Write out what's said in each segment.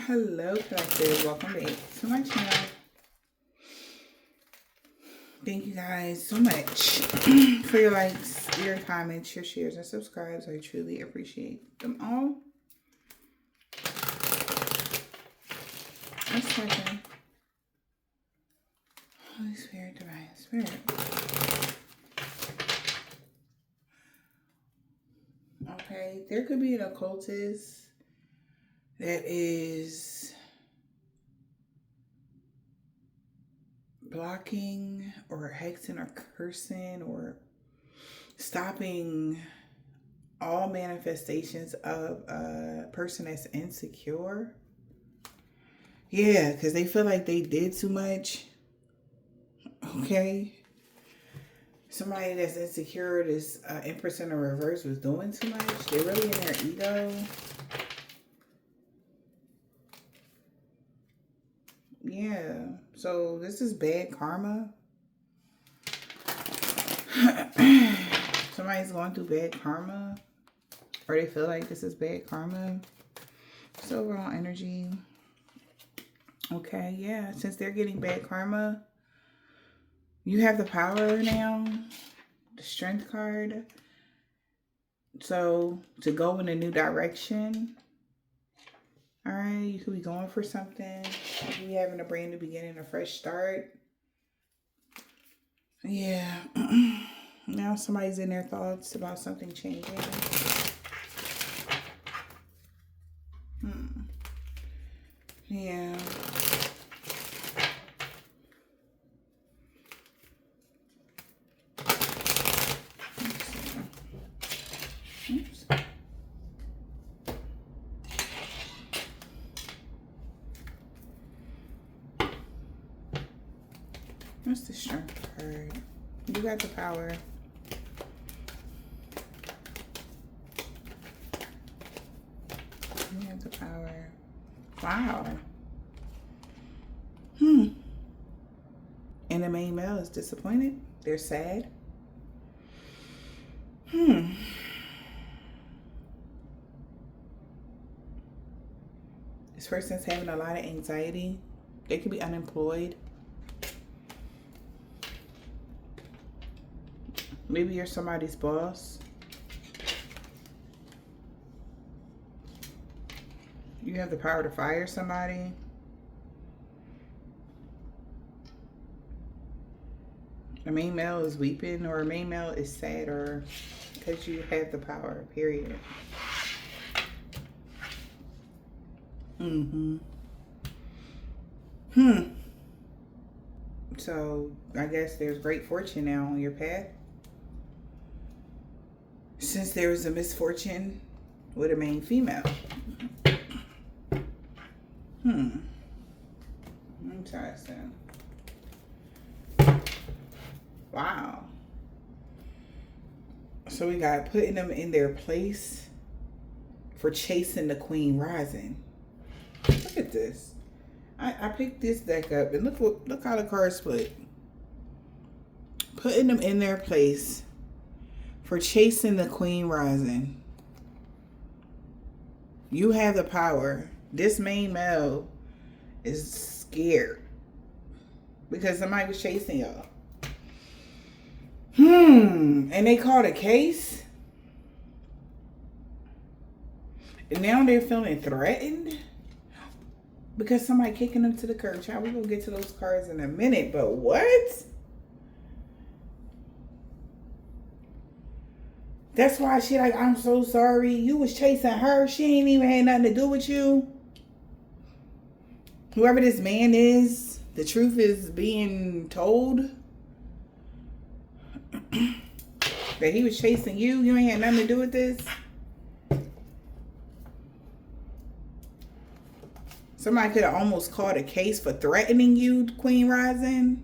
Hello, collective. Welcome back to my channel. Thank you guys so much for your likes, your comments, your shares, and subscribes. I truly appreciate them all. Let's start in. Holy Spirit, Divine Spirit. Okay, there could be an occultist that is blocking or hexing or cursing or stopping all manifestations of a person that's insecure. Yeah, because they feel like they did too much. Okay. Somebody that's insecure, this Empress in the reverse was doing too much. They're really in their ego. Yeah. So this is bad karma. Somebody's going through bad karma. Or they feel like this is bad karma. It's overall energy. Okay, yeah. Since they're getting bad karma, you have the power now. The Strength card. So, to go in a new direction. Alright, you could be going for something. You could be having a brand new beginning, a fresh start. Yeah. Now somebody's in their thoughts about something changing. Yeah. Oops. What's the Strength card? You got the power. You have the power. Wow. And the main male is disappointed. They're sad. This person's having a lot of anxiety. They could be unemployed. Maybe you're somebody's boss. You have the power to fire somebody. A main male is weeping, or a main male is sad, or because you have the power, period. So, I guess there's great fortune now on your path. Since there was a misfortune with a main female. Interesting. Wow. So we got putting them in their place for chasing the Queen Rising. Look at this. I picked this deck up and look how the cards split. Putting them in their place for chasing the Queen Rising. You have the power. This main male is scared because somebody was chasing y'all. And they called a case. And now they're feeling threatened because somebody kicking them to the curb. Child, we're gonna get to those cards in a minute, but what? That's why she like, I'm so sorry. You was chasing her. She ain't even had nothing to do with you. Whoever this man is, the truth is being told. That he was chasing you. You ain't had nothing to do with this. Somebody could have almost called a case for threatening you, Queen Rising.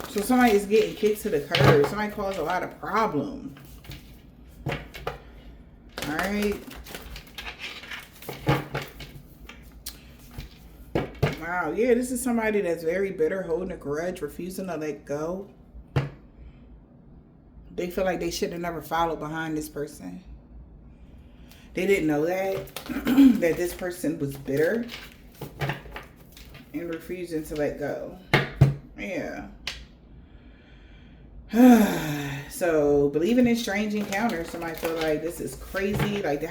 So somebody is getting kicked to the curb. Somebody caused a lot of problem. Alright. Wow, yeah, this is somebody that's very bitter, holding a grudge, refusing to let go. They feel like they should have never followed behind this person. They didn't know that, that this person was bitter and refusing to let go. Yeah. So, believing in strange encounters, somebody feel like this is crazy. Like,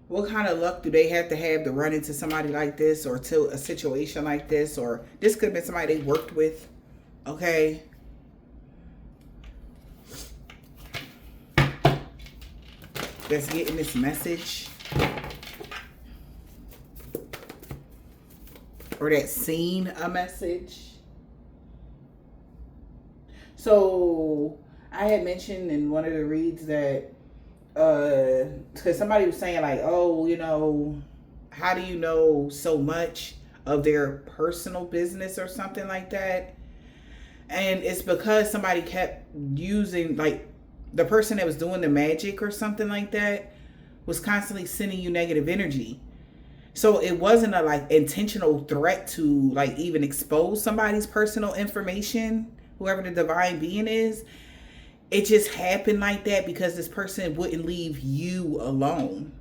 what kind of luck do they have to run into somebody like this, or to a situation like this? Or this could have been somebody they worked with. Okay. That's getting this message. Or that seen a message. So I had mentioned in one of the reads that because somebody was saying like, oh, you know, how do you know so much of their personal business or something like that? And it's because somebody kept using, like, the person that was doing the magic or something like that was constantly sending you negative energy. So it wasn't a like intentional threat to like even expose somebody's personal information, whoever the divine being is. It just happened like that because this person wouldn't leave you alone.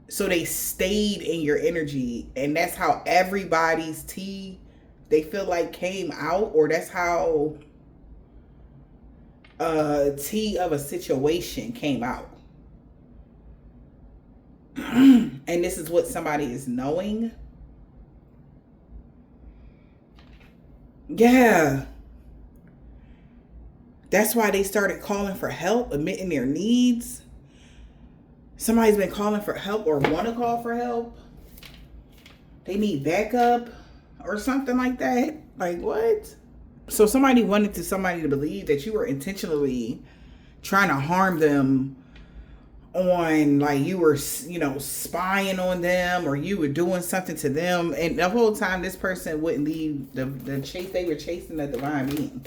So they stayed in your energy, and that's how everybody's tea, they feel like, came out, or that's how tea of a situation came out. And this is what somebody is knowing. Yeah. That's why they started calling for help, admitting their needs. Somebody's been calling for help or want to call for help. They need backup or something like that. Like, what? So somebody wanted somebody to believe that you were intentionally trying to harm them, on like you were, you know, spying on them, or you were doing something to them, and the whole time this person wouldn't leave the chase. They were chasing the divine being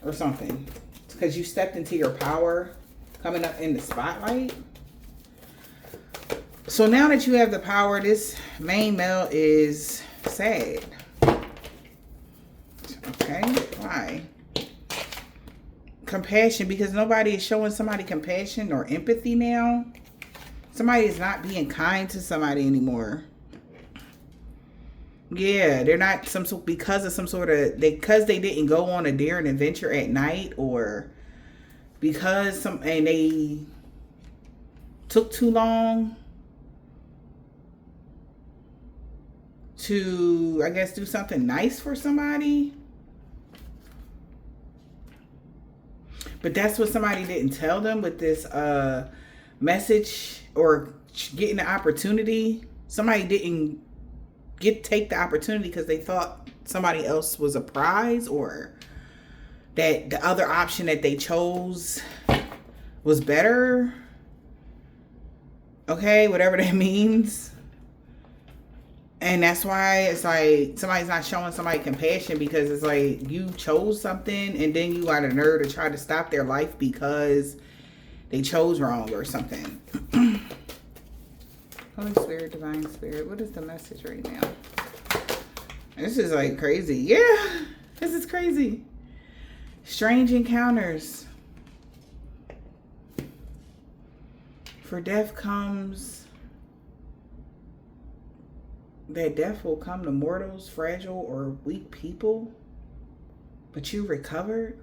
or something, because you stepped into your power, coming up in the spotlight. So now that you have the power, this main male is sad. Okay, why? Compassion, because nobody is showing somebody compassion or empathy now. Somebody is not being kind to somebody anymore. Yeah, they're not because of some sort of, because they didn't go on a daring adventure at night, or because they took too long to, I guess, do something nice for somebody. But that's what somebody didn't tell them with this message, or getting the opportunity. Somebody didn't take the opportunity because they thought somebody else was a prize, or that the other option that they chose was better. Okay, whatever that means. And that's why it's like somebody's not showing somebody compassion, because it's like you chose something and then you got a nerve to try to stop their life because they chose wrong or something. Holy Spirit, Divine Spirit, what is the message right now? This is like crazy. Yeah, this is crazy. Strange encounters. For death comes... that death will come to mortals, fragile or weak people, but you recovered.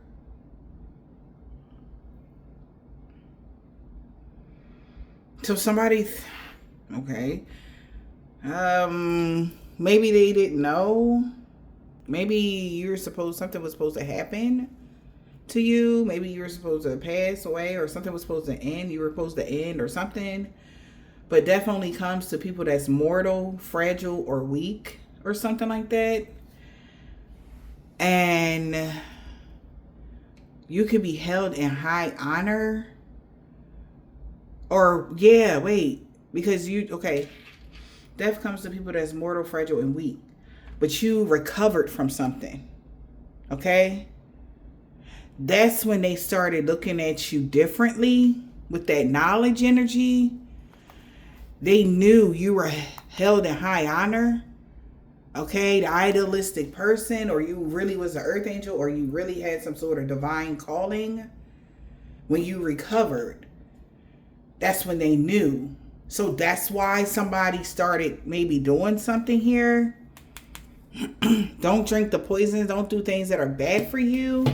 So somebody, okay, maybe they didn't know. Maybe something was supposed to happen to you. Maybe you were supposed to pass away, or something was supposed to end. You were supposed to end or something. But definitely comes to people that's mortal, fragile, or weak, or something like that. And you could be held in high honor. Or, yeah, wait. Because death comes to people that's mortal, fragile, and weak. But you recovered from something. Okay? That's when they started looking at you differently with that knowledge energy. They knew you were held in high honor. Okay, the idealistic person, or you really was an earth angel, or you really had some sort of divine calling. When you recovered, that's when they knew. So that's why somebody started maybe doing something here. Don't drink the poison. Don't do things that are bad for you.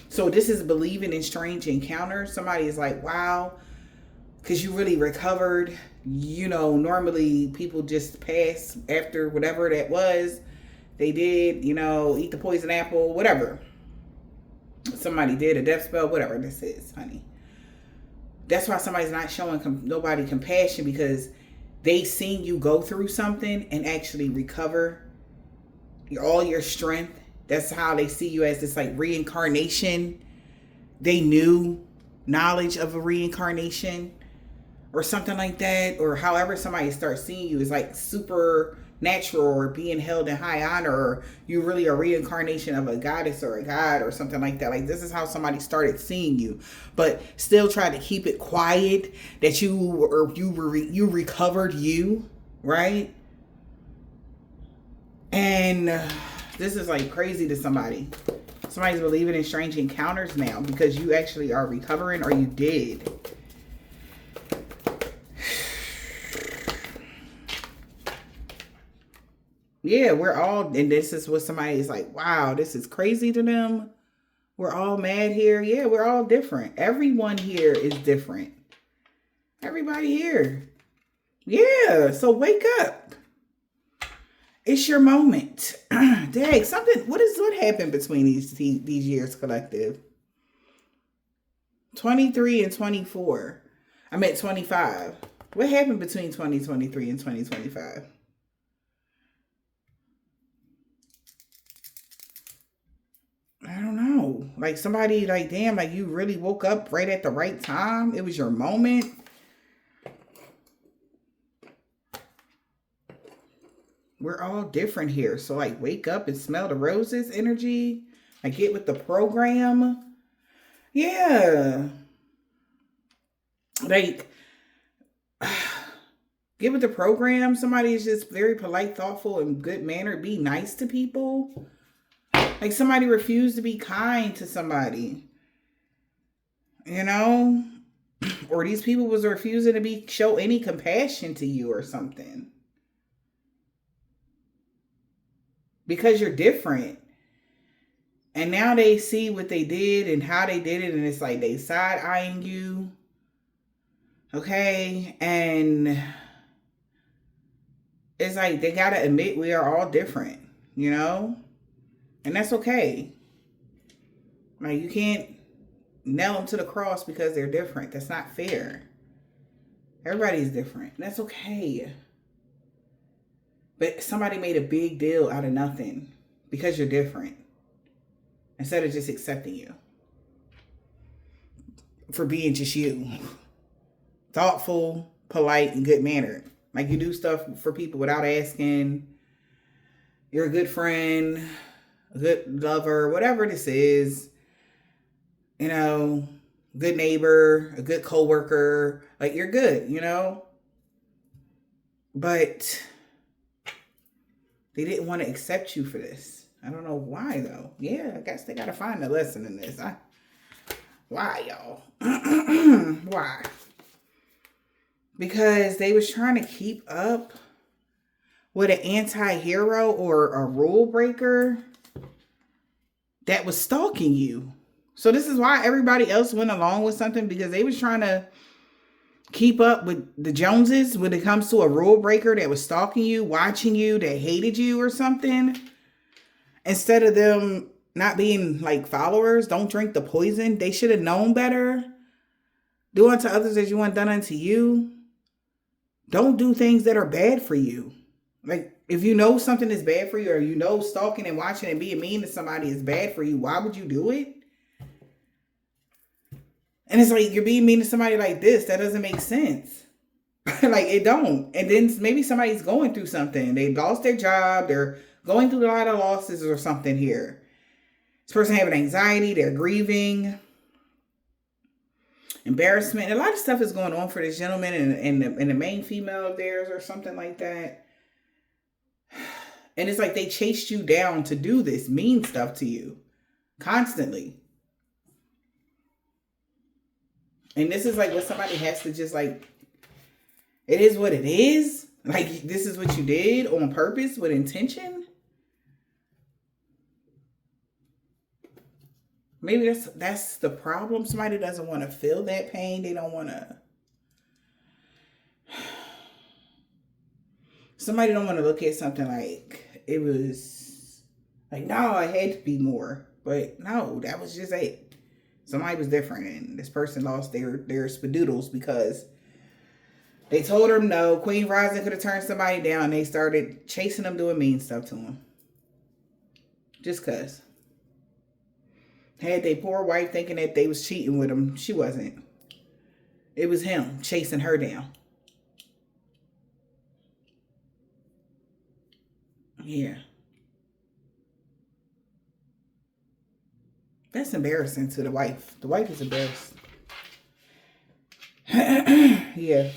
So this is believing in strange encounters. Somebody is like, wow, because you really recovered. You know, normally people just pass after whatever that was. They did, you know, eat the poison apple, whatever. Somebody did a death spell, whatever this is, honey. That's why somebody's not showing nobody compassion, because they seen you go through something and actually recover all your strength. That's how they see you, as this like reincarnation. They knew knowledge of a reincarnation or something like that, or however somebody starts seeing you is like super natural, or being held in high honor, or you really a reincarnation of a goddess or a god or something like that. Like, this is how somebody started seeing you, but still tried to keep it quiet that you recovered you, right? And this is like crazy to somebody. Somebody's believing in strange encounters now because you actually are recovering, or you did. Yeah, we're all, and this is what somebody is like, wow, this is crazy to them. We're all mad here. Yeah, we're all different. Everyone here is different. Everybody here. Yeah, so wake up. It's your moment. Dang, what happened between these years, collective? 23 and 24. I meant 25. What happened between 2023 and 2025? I don't know. Like, somebody like, damn, like you really woke up right at the right time. It was your moment. We're all different here. So like, wake up and smell the roses energy. Like, get with the program. Yeah. Like, get with the program. Somebody is just very polite, thoughtful, and good mannered. Be nice to people. Like, somebody refused to be kind to somebody, you know? Or these people was refusing to show any compassion to you or something. Because you're different. And now they see what they did and how they did it, and it's like they side-eyeing you. Okay? And it's like they gotta admit we are all different, you know? And that's okay. Like, you can't nail them to the cross because they're different. That's not fair. Everybody's different. And that's okay. But somebody made a big deal out of nothing because you're different, instead of just accepting you for being just you. Thoughtful, polite, and good mannered. Like, you do stuff for people without asking. You're a good friend, a good lover, whatever this is. You know, good neighbor, a good coworker. Like, you're good, you know? But they didn't want to accept you for this. I don't know why, though. Yeah, I guess they got to find a lesson in this. Why, y'all? Why? Because they was trying to keep up with an anti-hero or a rule breaker that was stalking you. So this is why everybody else went along with something, because they was trying to keep up with the Joneses when it comes to a rule breaker that was stalking you, watching you, that hated you or something. Instead of them not being like followers, don't drink the poison. They should have known better. Do unto others as you want done unto you. Don't do things that are bad for you. Like, if you know something is bad for you, or you know stalking and watching and being mean to somebody is bad for you, why would you do it? And it's like, you're being mean to somebody like this. That doesn't make sense. Like, it don't. And then maybe somebody's going through something. They lost their job. They're going through a lot of losses or something here. This person having anxiety. They're grieving. Embarrassment. A lot of stuff is going on for this gentleman and the main female of theirs or something like that. And it's like they chased you down to do this mean stuff to you constantly. And this is like what somebody has to just like, it is what it is. Like, this is what you did on purpose with intention. Maybe that's the problem. Somebody doesn't want to feel that pain. They don't want to. Somebody don't want to look at something like it was like, no, I had to be more. But no, that was just it. Somebody was different, and this person lost their spadoodles because they told her no. Queen Rising could have turned somebody down. They started chasing them, doing mean stuff to them. Just cause. Had they poor wife thinking that they was cheating with him. She wasn't. It was him chasing her down. Yeah. That's embarrassing to the wife. The wife is embarrassed. Yeah.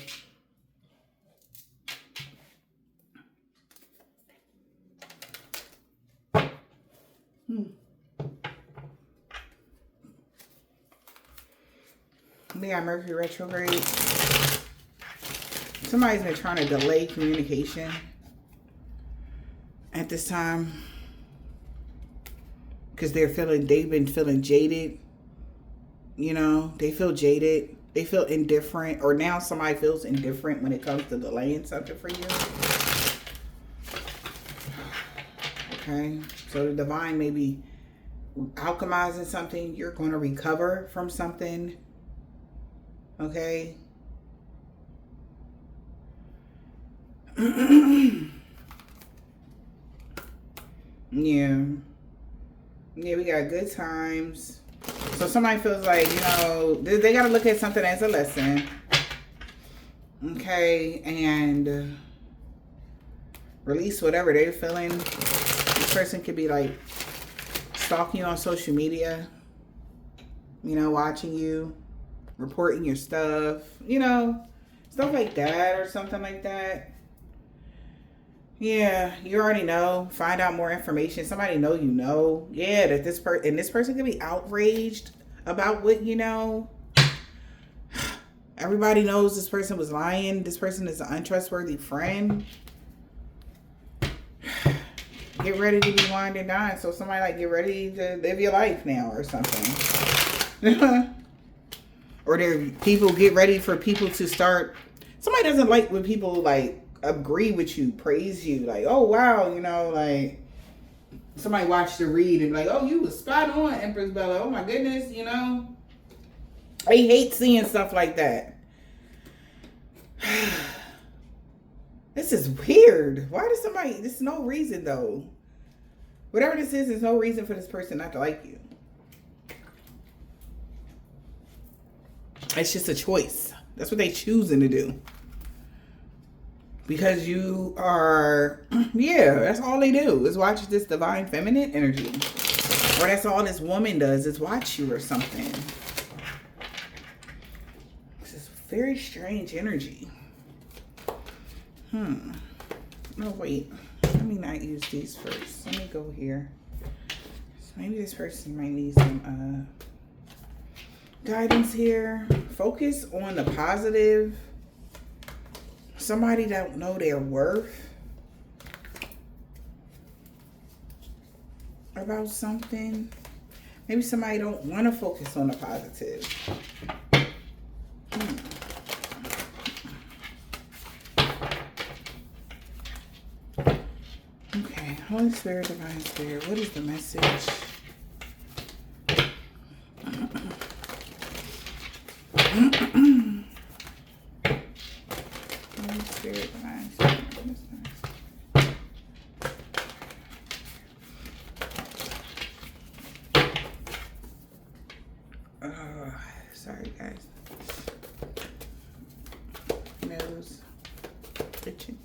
We got Mercury retrograde. Somebody's been trying to delay communication at this time because they've been feeling jaded. You know, they feel jaded. They feel indifferent, or now somebody feels indifferent when it comes to delaying something for you. Okay, so the divine may be alchemizing something. You're going to recover from something. Okay. Yeah. Yeah, we got good times. So somebody feels like, you know, they got to look at something as a lesson. Okay. And release whatever they're feeling. This person could be like stalking you on social media. You know, watching you. Reporting your stuff. You know, stuff like that or something like that. Yeah, you already know. Find out more information. Somebody know you know. Yeah, that this person could be outraged about what you know. Everybody knows this person was lying. This person is an untrustworthy friend. Get ready to be wined and dined. So somebody like get ready to live your life now or something. Or people get ready for people to start. Somebody doesn't like when people like agree with you, praise you, like, oh wow, you know, like somebody watched the read and like, oh, you was spot on, Empress Bella. Oh my goodness, you know. I hate seeing stuff like that. This is weird. Why does somebody? There's no reason though. Whatever this is, there's no reason for this person not to like you. It's just a choice. That's what they choosing to do. Because you are, yeah, that's all they do is watch this divine feminine energy. Or that's all this woman does is watch you or something. This is very strange energy. Oh, wait. Let me not use these first. Let me go here. So maybe this person might need some guidance here. Focus on the positive. Somebody don't know their worth about something. Maybe somebody don't want to focus on the positive. Okay, Holy Spirit, Divine Spirit, what is the message? Sorry guys. Nose itching.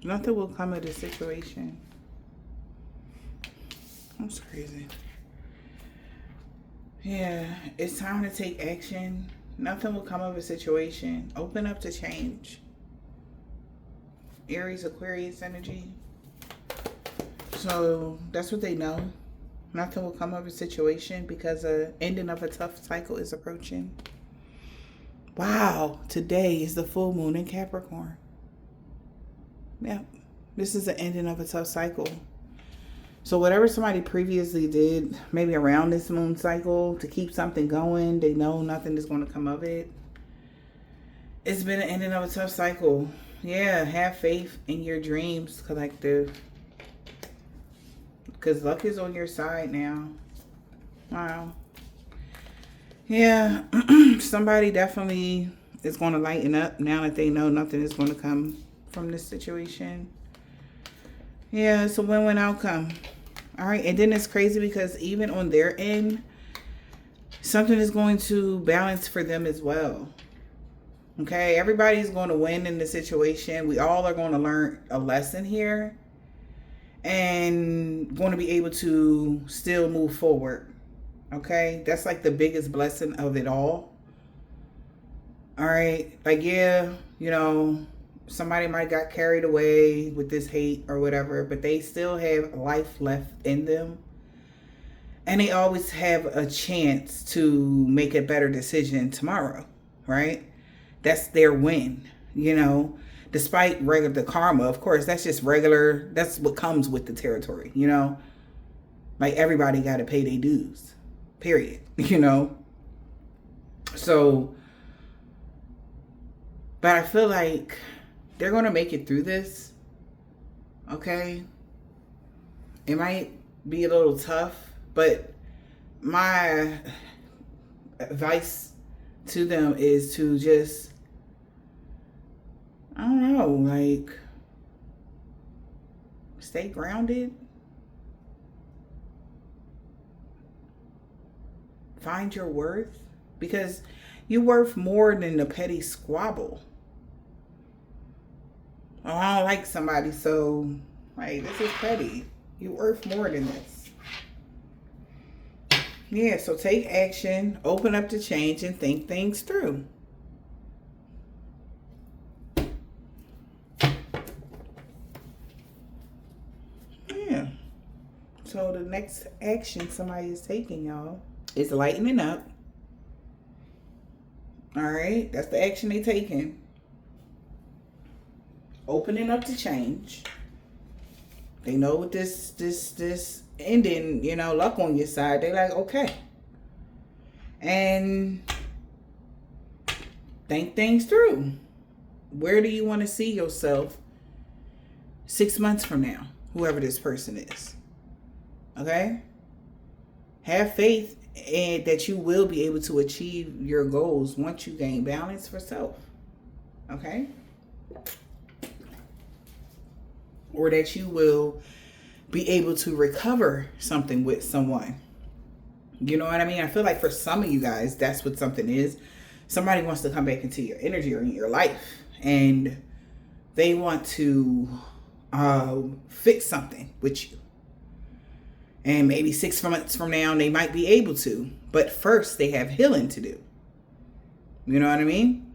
Nothing will come of this situation. That's crazy. Yeah, it's time to take action. Nothing will come of a situation. Open up to change. Aries, Aquarius energy. So that's what they know. Nothing will come of a situation because the ending of a tough cycle is approaching. Wow, today is the full moon in Capricorn. Yep, this is the ending of a tough cycle. So whatever somebody previously did, maybe around this moon cycle, to keep something going, they know nothing is going to come of it. It's been an ending of a tough cycle. Yeah, have faith in your dreams, collective. Because luck is on your side now. Wow. Yeah, somebody definitely is going to lighten up now that they know nothing is going to come from this situation. Yeah, it's a win-win outcome. All right, and then it's crazy because even on their end, something is going to balance for them as well. Okay, everybody's going to win in the situation. We all are going to learn a lesson here and going to be able to still move forward. Okay, that's like the biggest blessing of it all. All right, like, yeah, you know, somebody might got carried away with this hate or whatever, but they still have life left in them. And they always have a chance to make a better decision tomorrow, right? That's their win, you know, despite the karma. Of course, that's just regular. That's what comes with the territory, you know, like everybody got to pay their dues, period, you know. So, but I feel like they're going to make it through this. Okay. It might be a little tough, but my advice to them is to just, I don't know, like, stay grounded. Find your worth, because you're worth more than the petty squabble. Oh, I don't like somebody, so, like, this is petty. You're worth more than this. Yeah, so take action, open up to change, and think things through. Yeah. So the next action somebody is taking, y'all, is lightening up. All right, that's the action they taking. Opening up to change. They know with this ending, you know, luck on your side. They like, okay. And think things through. Where do you want to see yourself 6 months from now? Whoever this person is. Okay? Have faith and that you will be able to achieve your goals once you gain balance for self. Okay? Or that you will be able to recover something with someone. You know what I mean? I feel like for some of you guys, that's what something is. Somebody wants to come back into your energy or in your life, and they want to fix something with you. And maybe 6 months from now, they might be able to. But first, they have healing to do. You know what I mean?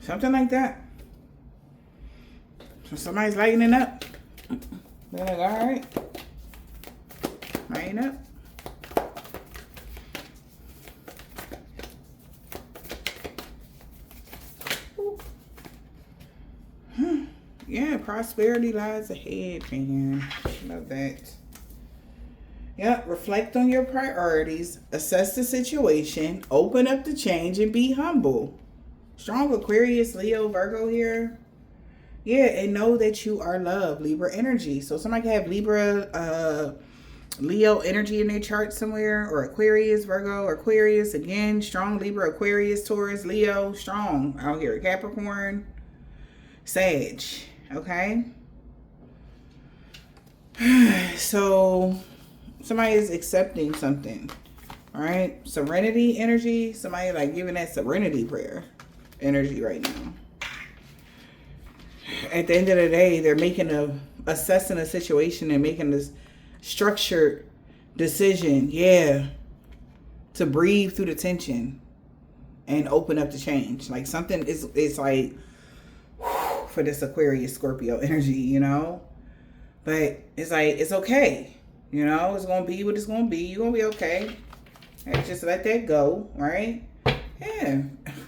Something like that. So somebody's lightening up. They're like, all right. Lighten up. Yeah, prosperity lies ahead, man. Love that. Yep, reflect on your priorities, assess the situation, open up to change, and be humble. Strong Aquarius, Leo, Virgo here. Yeah, and know that you are loved. Libra energy. So somebody can have Libra, Leo energy in their chart somewhere, or Aquarius, Virgo, or Aquarius. Again, strong Libra, Aquarius, Taurus, Leo, strong out here. Capricorn, Sag. Okay. So somebody is accepting something. All right. Serenity energy. Somebody like giving that serenity prayer energy right now. At the end of the day, they're making assessing a situation and making this structured decision, yeah, to breathe through the tension and open up to change. Like something is, it's like for this Aquarius Scorpio energy, you know. But it's like, it's okay, you know. It's gonna be what it's gonna be. You're gonna be okay. And just let that go, right? Yeah.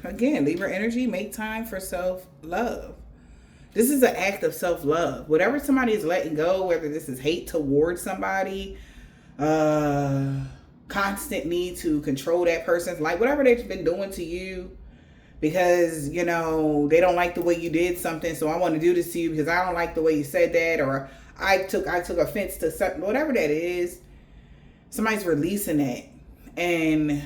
Again, Libra energy, make time for self-love. This is an act of self-love. Whatever somebody is letting go, whether this is hate towards somebody, constant need to control that person's life, whatever they've been doing to you, because, you know, they don't like the way you did something, so I want to do this to you because I don't like the way you said that, or I took offense to something, whatever that is. Somebody's releasing that, and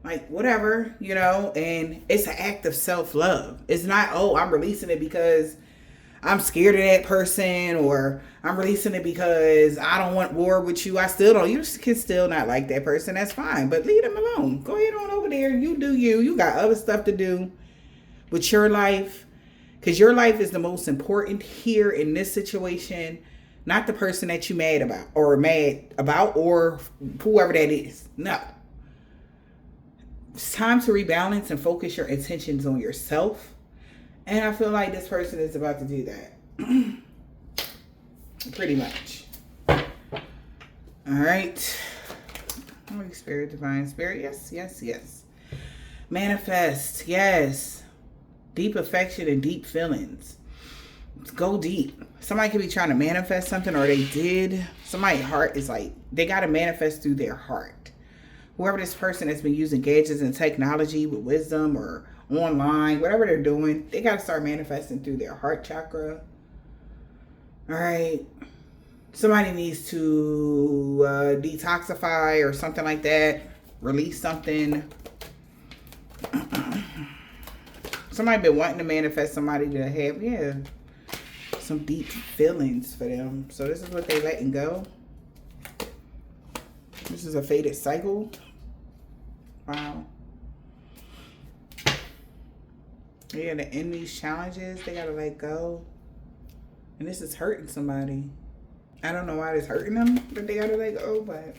like, whatever, you know, and it's an act of self-love. It's not, oh, I'm releasing it because I'm scared of that person, or I'm releasing it because I don't want war with you. You can still not like that person. That's fine, but leave them alone. Go ahead on over there. You do you. You got other stuff to do with your life, because your life is the most important here in this situation, not the person that you mad about, or whoever that is. No. It's time to rebalance and focus your intentions on yourself. And I feel like this person is about to do that. Pretty much. All right. Holy Spirit, Divine Spirit. Yes, yes, yes. Manifest. Yes. Deep affection and deep feelings. Go deep. Somebody could be trying to manifest something, or they did. Somebody's heart is like, they got to manifest through their heart. Whoever this person has been using gadgets and technology with wisdom, or online, whatever they're doing, they got to start manifesting through their heart chakra. All right. Somebody needs to detoxify or something like that. Release something. Somebody been wanting to manifest somebody to have, yeah, some deep feelings for them. So this is what they letting go. This is a fated cycle. Wow. Yeah, to end these challenges, they gotta let go. And this is hurting somebody. I don't know why it's hurting them, but they gotta let go. But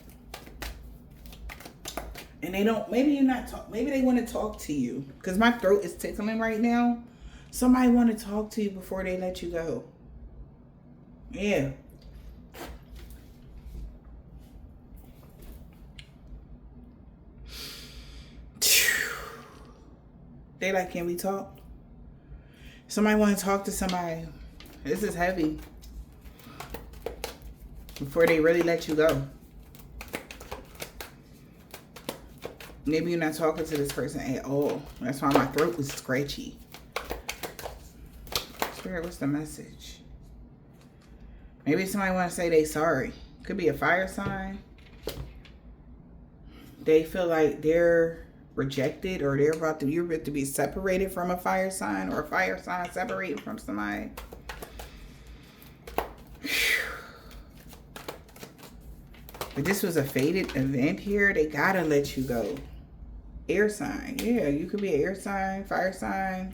and they don't. Maybe you're not talk. Maybe they want to talk to you, because my throat is tickling right now. Somebody want to talk to you before they let you go. Yeah. They like, can we talk? Somebody want to talk to somebody. This is heavy. Before they really let you go. Maybe you're not talking to this person at all. That's why my throat was scratchy. Spirit, what's the message? Maybe somebody want to say they sorry. Could be a fire sign. They feel like they're rejected, or you're about to be separated from a fire sign, or a fire sign separating from somebody. But this was a fated event here. They gotta let you go. Air sign. Yeah, you could be an air sign, fire sign.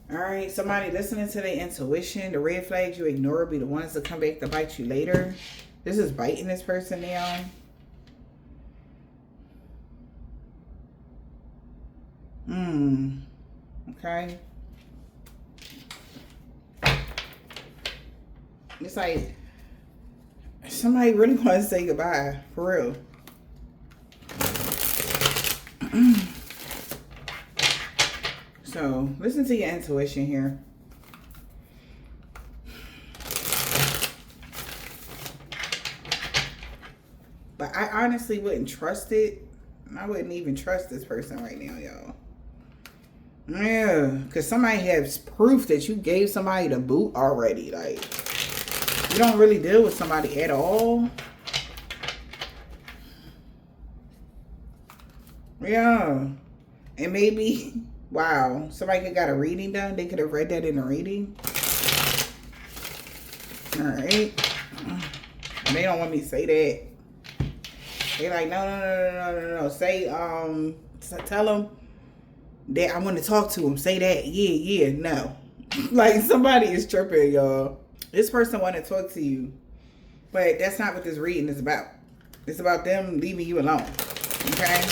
All right, somebody listening to their intuition. The red flags you ignore will be the ones that come back to bite you later. This is biting this person now. Okay. It's like somebody really wants to say goodbye, for real. So listen to your intuition here. But I honestly wouldn't trust it. I wouldn't even trust this person right now, y'all. Yeah, because somebody has proof that you gave somebody the boot already. Like, you don't really deal with somebody at all. Yeah. And maybe, wow, somebody could got a reading done. They could have read that in a reading. All right. And they don't want me to say that. They're like, no. Say, tell them that I want to talk to them. Say that. Yeah, no. Like, somebody is tripping, y'all. This person want to talk to you, but that's not what this reading is about. It's about them leaving you alone. Okay?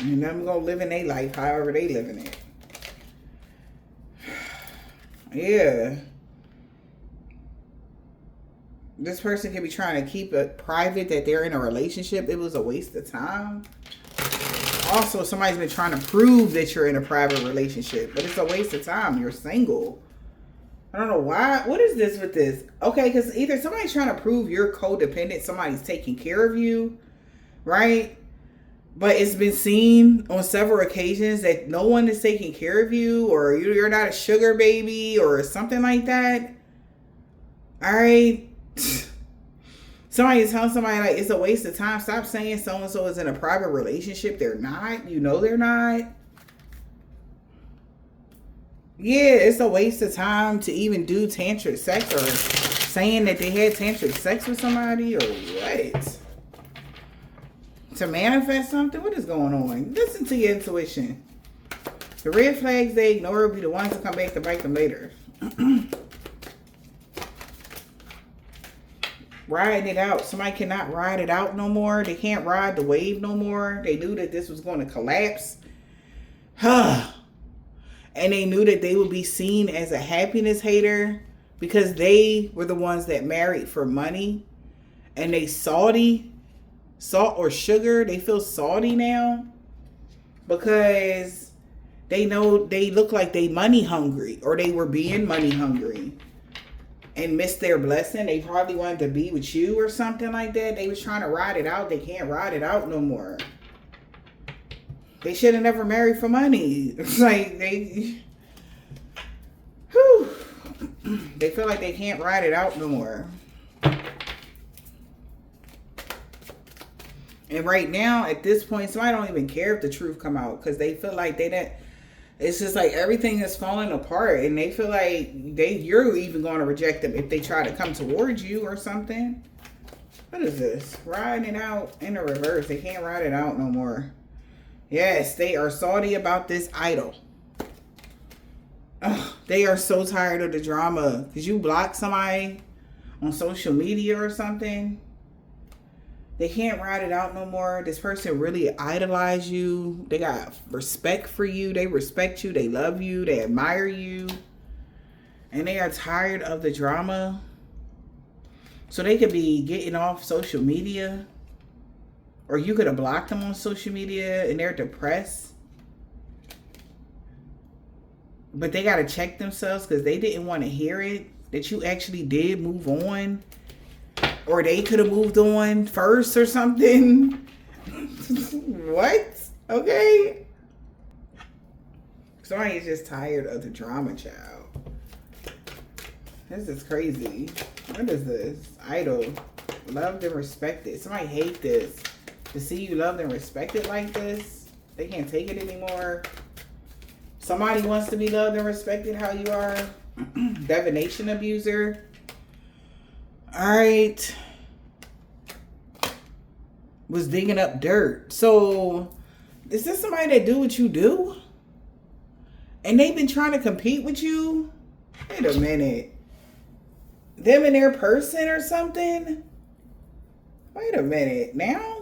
And them gonna live in their life however they living it. Yeah. This person could be trying to keep it private that they're in a relationship. It was a waste of time. Also, somebody's been trying to prove that you're in a private relationship, but it's a waste of time. You're single. I don't know why. What is this with this? Okay, because either somebody's trying to prove you're codependent, somebody's taking care of you, right? But it's been seen on several occasions that no one is taking care of you, or you're not a sugar baby or something like that. All right. Somebody is telling somebody like it's a waste of time. Stop saying so-and-so is in a private relationship. They're not. You know they're not. Yeah, it's a waste of time to even do tantric sex or saying that they had tantric sex with somebody or what? To manifest something? What is going on? Listen to your intuition. The red flags they ignore will be the ones that come back to bite them later. Riding it out. Somebody cannot ride it out no more. They can't ride the wave no more. They knew that this was going to collapse. And they knew that they would be seen as a happiness hater because they were the ones that married for money. And they salty. Salt or sugar. They feel salty now. Because they know they look like they money hungry. Or they were being money hungry. And missed their blessing. They probably wanted to be with you or something like that. They was trying to ride it out. They can't ride it out no more. They should have never married for money. It's like they they feel like they can't ride it out no more. And right now, at this point, somebody don't even care if the truth come out because they feel like they didn't. It's just like everything is falling apart, and they feel like you're even going to reject them if they try to come towards you or something. What is this? Riding it out in the reverse. They can't ride it out no more. Yes, they are salty about this idol. Ugh, they are so tired of the drama. Because you block somebody on social media or something. They can't ride it out no more. This person really idolized you. They got respect for you. They respect you. They love you. They admire you. And they are tired of the drama. So they could be getting off social media. Or you could have blocked them on social media and they're depressed. But they got to check themselves because they didn't want to hear it. That you actually did move on. Or they could have moved on first or something. What? Okay. Somebody is just tired of the drama, child. This is crazy. What is this? Idol. Loved and respected. Somebody hate this. To see you loved and respected like this. They can't take it anymore. Somebody wants to be loved and respected how you are. Divination abuser. Alright. Was digging up dirt. So, is this somebody that do what you do? And they've been trying to compete with you? Wait a minute. Them and their person or something? Wait a minute. Now?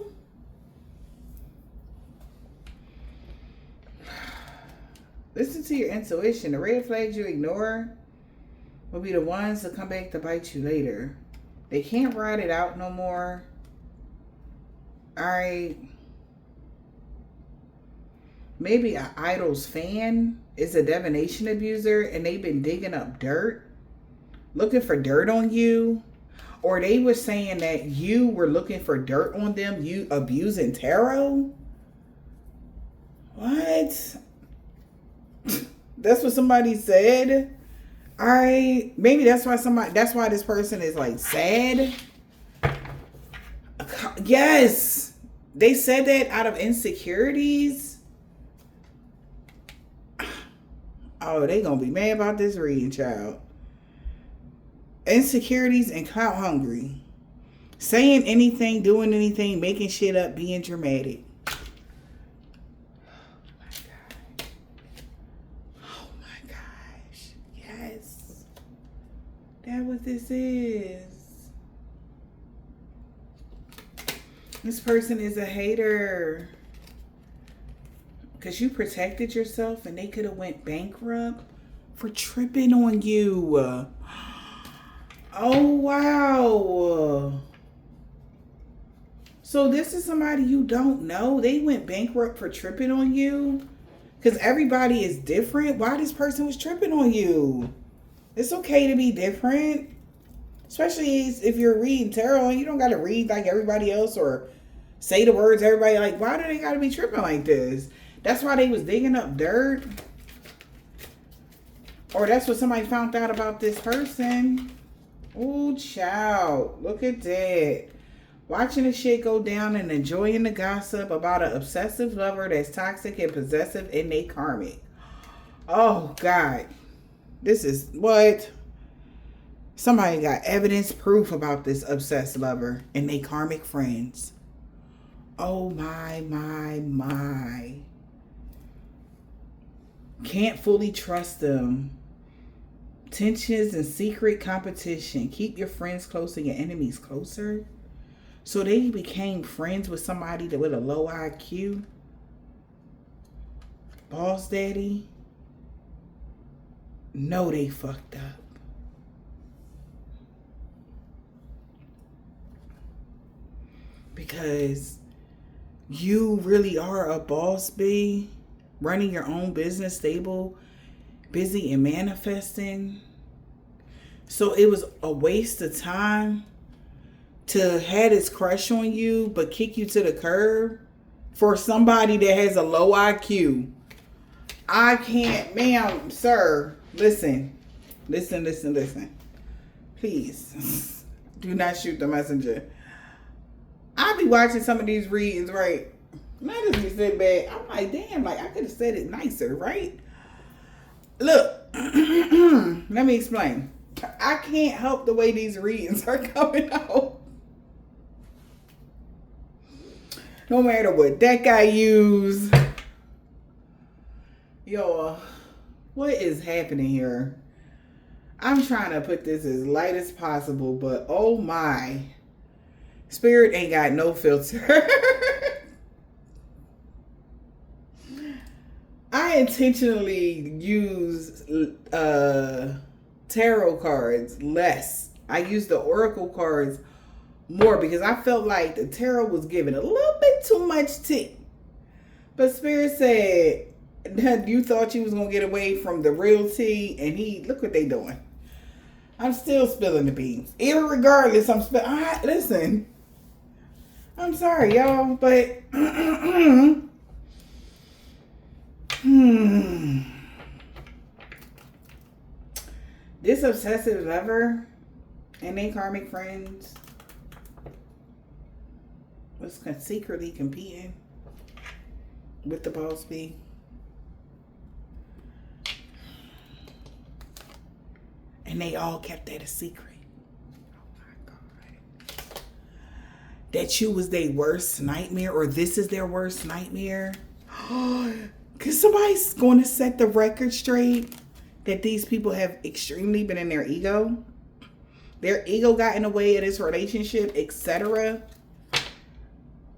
Listen to your intuition. The red flags you ignore will be the ones that come back to bite you later. They can't ride it out no more. Alright. Maybe an idol's fan is a divination abuser and they've been digging up dirt. Looking for dirt on you. Or they were saying that you were looking for dirt on them. You abusing tarot. What? That's what somebody said. Alright. Maybe that's why this person is like sad. Yes. They said that out of insecurities. Oh, they gonna be mad about this reading, child. Insecurities and clout hungry. Saying anything, doing anything, making shit up, being dramatic. that what this is? This person is a hater. Because you protected yourself and they could have went bankrupt for tripping on you. Oh, wow. So this is somebody you don't know. They went bankrupt for tripping on you. Because everybody is different. Why this person was tripping on you? It's okay to be different. Especially if you're reading tarot and you don't got to read like everybody else or say the words everybody like. Why do they got to be tripping like this? That's why they was digging up dirt. Or that's what somebody found out about this person. Oh, child. Look at that. Watching the shit go down and enjoying the gossip about an obsessive lover that's toxic and possessive and they karmic. Oh, God. This is what? Somebody got evidence, proof about this obsessed lover and they karmic friends. Oh, my. Can't fully trust them. Tensions and secret competition. Keep your friends close and your enemies closer. So they became friends with somebody with a low IQ. Boss daddy. No, they fucked up. Because you really are a boss bee. Running your own business, stable, busy, and manifesting. So it was a waste of time to have this crush on you, but kick you to the curb for somebody that has a low IQ. I can't, ma'am, sir, listen. Please, do not shoot the messenger. I be watching some of these readings, right? And I just be sitting back. I'm like, damn, like I could have said it nicer, right? Look, let me explain. I can't help the way these readings are coming out. No matter what deck I use. Yo, what is happening here? I'm trying to put this as light as possible, but oh my. Spirit ain't got no filter. I intentionally use tarot cards less. I use the oracle cards more because I felt like the tarot was giving a little bit too much tea. But Spirit said that you thought you was going to get away from the real tea, and look what they doing. I'm still spilling the beans. Irregardless, listen. I'm sorry, y'all, but this obsessive lover and they karmic friends was secretly competing with the boss bee. And they all kept that a secret. Oh my God. That you was their worst nightmare, or this is their worst nightmare. Because somebody's going to set the record straight that these people have extremely been in their ego. Their ego got in the way of this relationship, etc.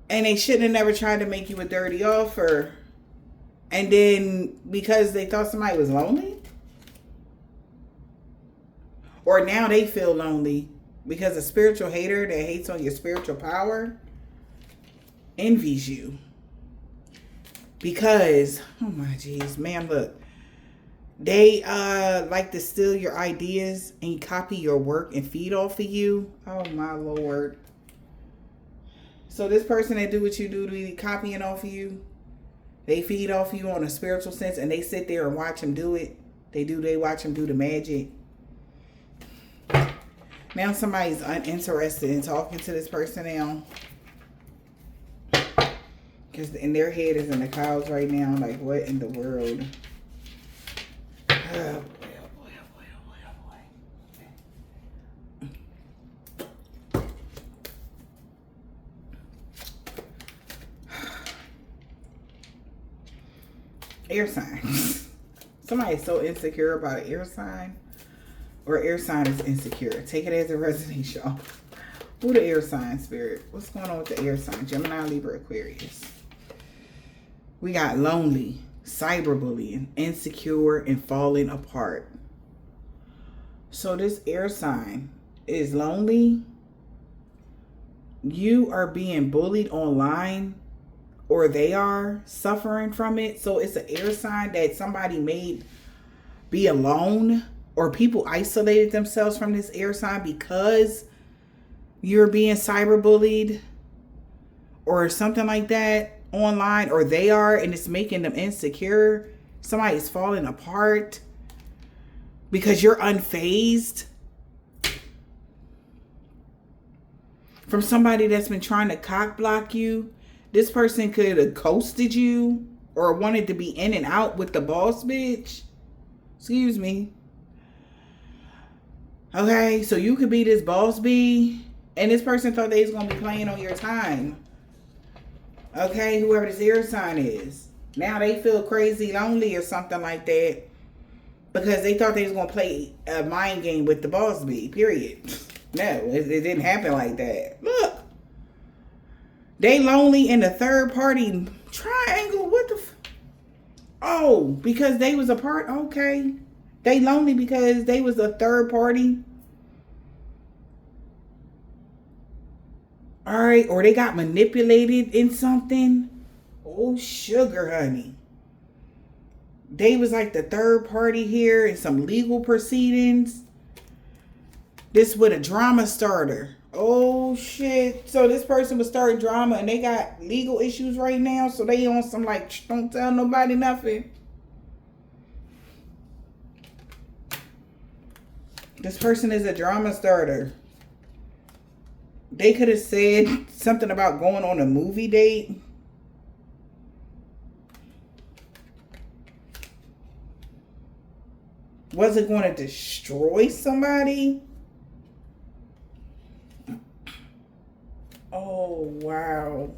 And they shouldn't have never tried to make you a dirty offer. And then because they thought somebody was lonely. Or now they feel lonely because a spiritual hater that hates on your spiritual power envies you. Because, oh my geez, man, look. They like to steal your ideas and copy your work and feed off of you. Oh my Lord. So this person that do what you do to be copying off of you, they feed off you on a spiritual sense and they sit there and watch them do it. They watch them do the magic. Now somebody's uninterested in talking to this person now. Because in their head is in the clouds right now. Like, what in the world? Oh boy, oh boy, oh boy, oh boy, oh boy. Air sign. Somebody's so insecure about an air sign. Or air sign is insecure. Take it as it resonates, y'all. Who the air sign, Spirit? What's going on with the air sign? Gemini, Libra, Aquarius. We got lonely, cyberbullying, insecure, and falling apart. So this air sign is lonely. You are being bullied online, or they are suffering from it. So it's an air sign that somebody made be alone, or people isolated themselves from this air sign because you're being cyberbullied or something like that online, or they are, and it's making them insecure. Somebody's falling apart because you're unfazed from somebody that's been trying to cock block you. This person could have ghosted you or wanted to be in and out with the boss bitch. Excuse me. Okay, so you could be this boss bee, and this person thought they was going to be playing on your time. Okay, whoever this air sign is. Now they feel crazy lonely or something like that because they thought they was going to play a mind game with the boss bee, period. No, it didn't happen like that. Look. They lonely in a third party triangle. What the oh, because they was a part. Okay. They lonely because they was a third party. All right. Or they got manipulated in something. Oh, sugar, honey. They was like the third party here in some legal proceedings. This with a drama starter. Oh, shit. So this person was starting drama and they got legal issues right now. So they on some like, don't tell nobody nothing. This person is a drama starter. They could have said something about going on a movie date. Was it going to destroy somebody? Oh, wow.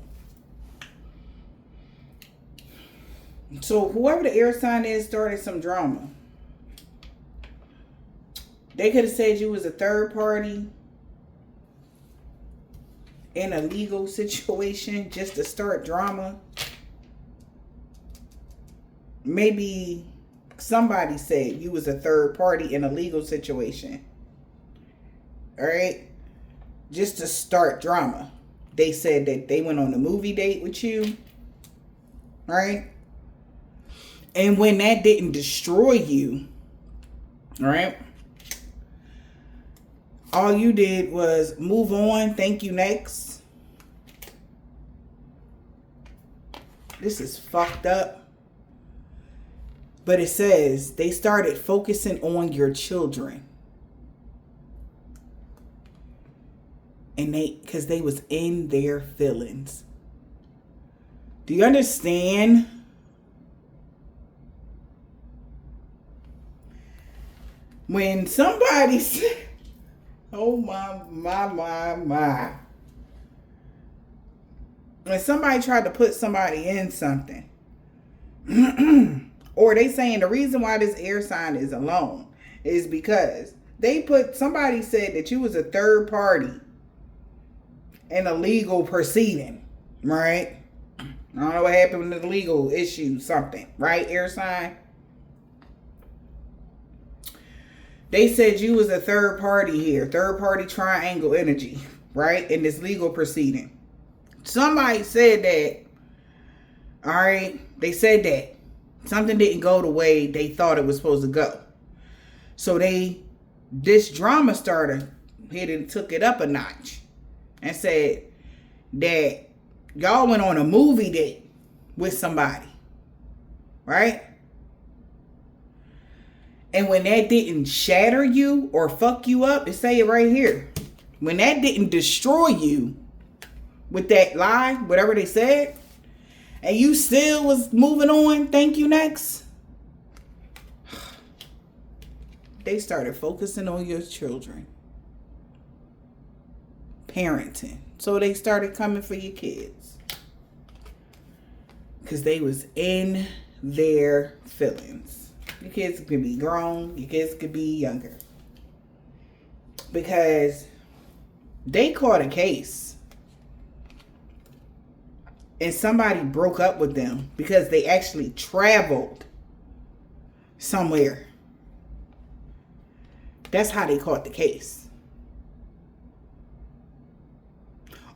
So whoever the air sign is started some drama. They could have said you was a third party in a legal situation just to start drama. Maybe somebody said you was a third party in a legal situation. All right? Just to start drama. They said that they went on a movie date with you. All right? And when that didn't destroy you, all right, all you did was move on. Thank you, next. This is fucked up. But it says they started focusing on your children. And because they was in their feelings. Do you understand? When somebody said, oh my. When somebody tried to put somebody in something. Or they saying the reason why this air sign is alone is because somebody said that you was a third party in a legal proceeding, right? I don't know what happened with the legal issue, something, right? Air sign. They said you was a third party here, third party triangle energy, right? In this legal proceeding. Somebody said that, all right? They said that something didn't go the way they thought it was supposed to go. So this drama starter hit and took it up a notch and said that y'all went on a movie date with somebody, right? And when that didn't shatter you or fuck you up, it say it right here. When that didn't destroy you with that lie, whatever they said, and you still was moving on, thank you, next. They started focusing on your children. Parenting. So they started coming for your kids. Because they was in their feelings. Your kids could be grown. Your kids could be younger. because they caught a case and somebody broke up with them because they actually traveled somewhere. That's how they caught the case.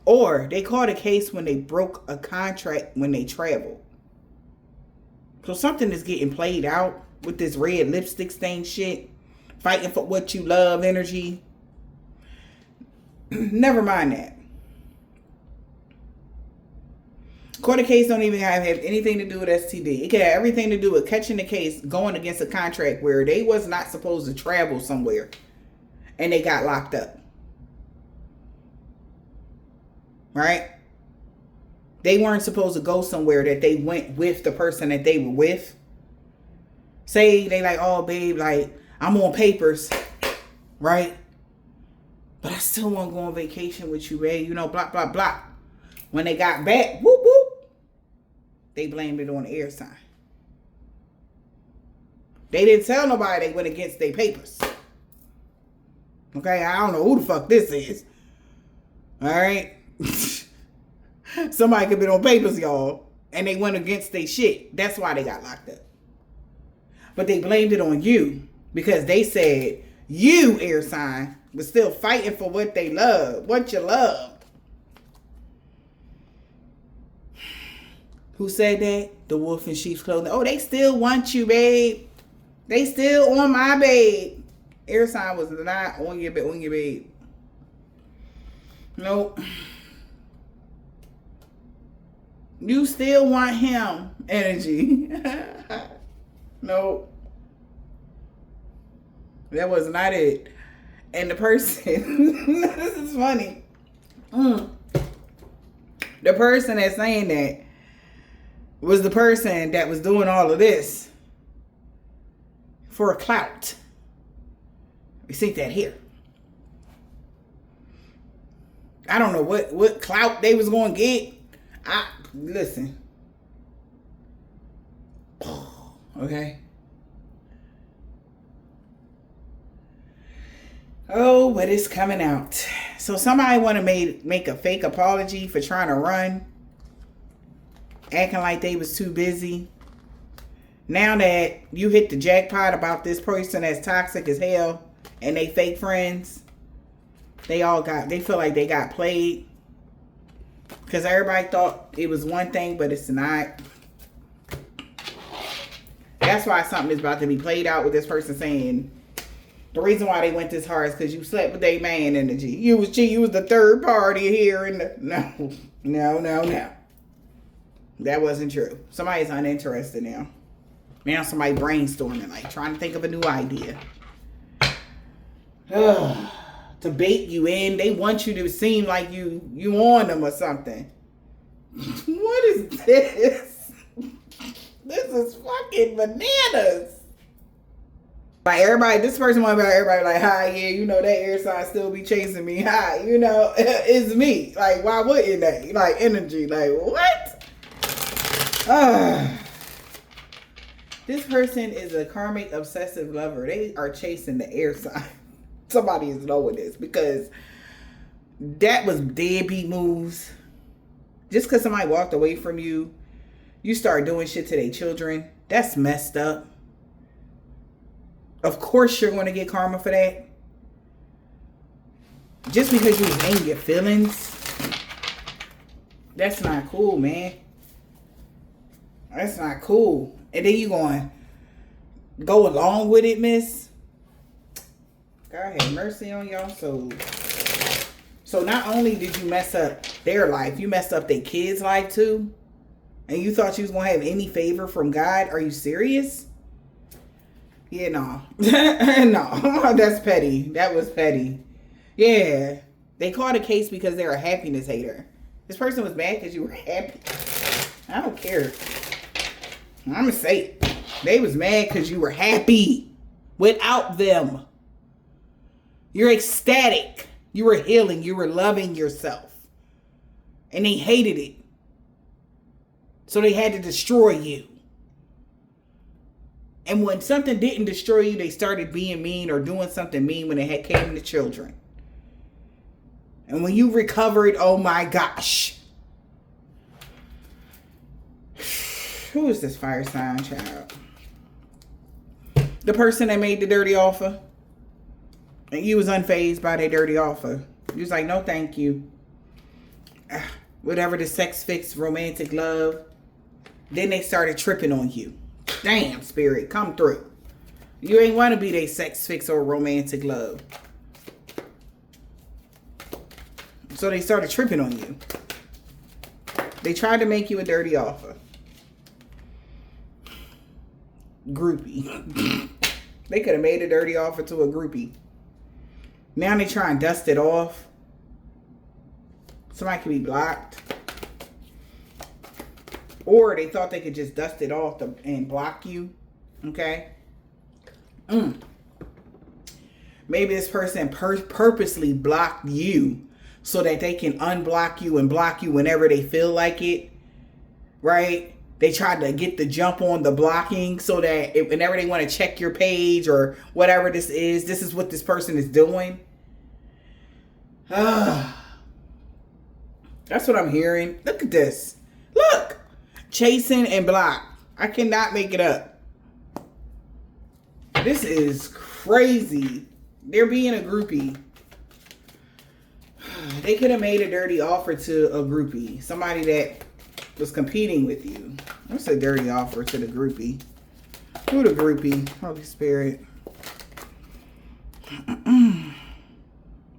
Or they caught a case when they broke a contract when they traveled. So something is getting played out with this red lipstick stain shit. Fighting for what you love energy. Never mind that. Court case don't even have anything to do with STD. It can have everything to do with catching the case going against a contract where they was not supposed to travel somewhere and they got locked up. Right? They weren't supposed to go somewhere that they went with the person that they were with. Say they like, oh babe, like I'm on papers, right? But I still want to go on vacation with you, babe. You know, blah, blah, blah. When they got back, whoop, whoop, they blamed it on the air sign. They didn't tell nobody they went against their papers. Okay, I don't know who the fuck this is. All right? Somebody could be on papers, y'all, and they went against their shit. That's why they got locked up. But they blamed it on you because they said you, air sign, was still fighting for what they love, what you loved. Who said that? The wolf in sheep's clothing. Oh, they still want you, babe. They still on my babe. Air sign was not on your babe. Nope. You still want him energy. Nope. That was not it. And the person, this is funny. The person that's saying that was the person that was doing all of this for a clout. We see that here. I don't know what clout they was going to get. Listen. Okay. Oh, but it's coming out. So somebody want to make a fake apology for trying to run. Acting like they was too busy. Now that you hit the jackpot about this person that's toxic as hell and they fake friends, they feel like they got played. Because everybody thought it was one thing, but it's not. That's why something is about to be played out with this person saying the reason why they went this hard is because you slept with a man energy. You was the third party here. No. That wasn't true. Somebody's uninterested now. Now somebody brainstorming, like trying to think of a new idea. To bait you in. They want you to seem like you on them or something. What is this? This is fucking bananas. Like everybody, this person want about everybody like, hi, yeah, you know that air sign still be chasing me. Hi, you know, it's me. Like, why wouldn't they? Like energy, like what? This person is a karmic obsessive lover. They are chasing the air sign. Somebody is knowing this because that was deadbeat moves. Just because somebody walked away from you, you start doing shit to their children. That's messed up. Of course you're going to get karma for that. Just because you was in your feelings. That's not cool, man. That's not cool. And then you going to go along with it, miss. God have mercy on y'all souls. So not only did you mess up their life, you messed up their kids' life too. And you thought you was going to have any favor from God? Are you serious? Yeah, no. No, that's petty. That was petty. Yeah. They caught a case because they're a happiness hater. This person was mad because you were happy. I don't care. I'm going to say it. They was mad because you were happy without them. You're ecstatic. You were healing. You were loving yourself. And they hated it. So they had to destroy you. And when something didn't destroy you, they started being mean or doing something mean when it came to children. And when you recovered, oh my gosh. Who is this fire sign child? The person that made the dirty offer. And you was unfazed by their dirty offer. You was like, no thank you. Whatever the sex fix, romantic love. Then they started tripping on you. Damn, spirit, come through. You ain't want to be their sex fix or romantic love. So they started tripping on you. They tried to make you a dirty offer. Groupie. They could have made a dirty offer to a groupie. Now they try and dust it off. Somebody could be blocked. Or they thought they could just dust it off and block you. Okay? Maybe this person purposely blocked you so that they can unblock you and block you whenever they feel like it. Right? They tried to get the jump on the blocking so that whenever they want to check your page or whatever this is what this person is doing. That's what I'm hearing. Look at this. Look. Chasing and block. I cannot make it up. This is crazy. They're being a groupie. They could have made a dirty offer to a groupie. Somebody that was competing with you. What's a dirty offer to the groupie? Who the groupie? Holy Spirit.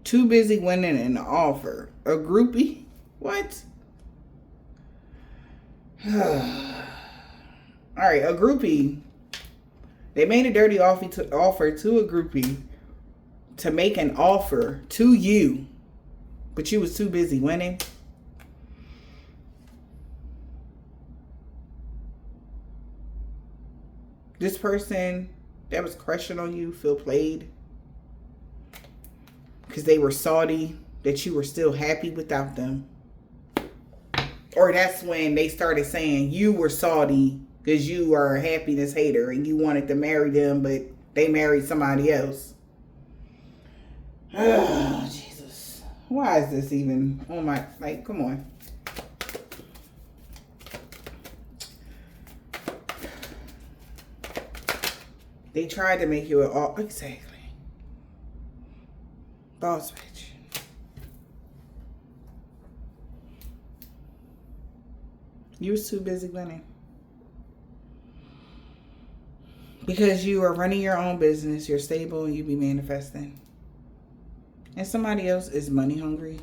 Too busy winning an offer. A groupie? What? Alright, a groupie. They made a dirty offer to a groupie to make an offer to you. But you was too busy winning. This person that was crushing on you feel played. Because they were salty that you were still happy without them. Or that's when they started saying you were salty because you are a happiness hater and you wanted to marry them, but they married somebody else. Oh, Jesus. Why is this even on my, like, come on. They tried to make you exactly. Boss bitch. You was too busy winning. Because you are running your own business, you're stable, and you be manifesting. And somebody else is money hungry.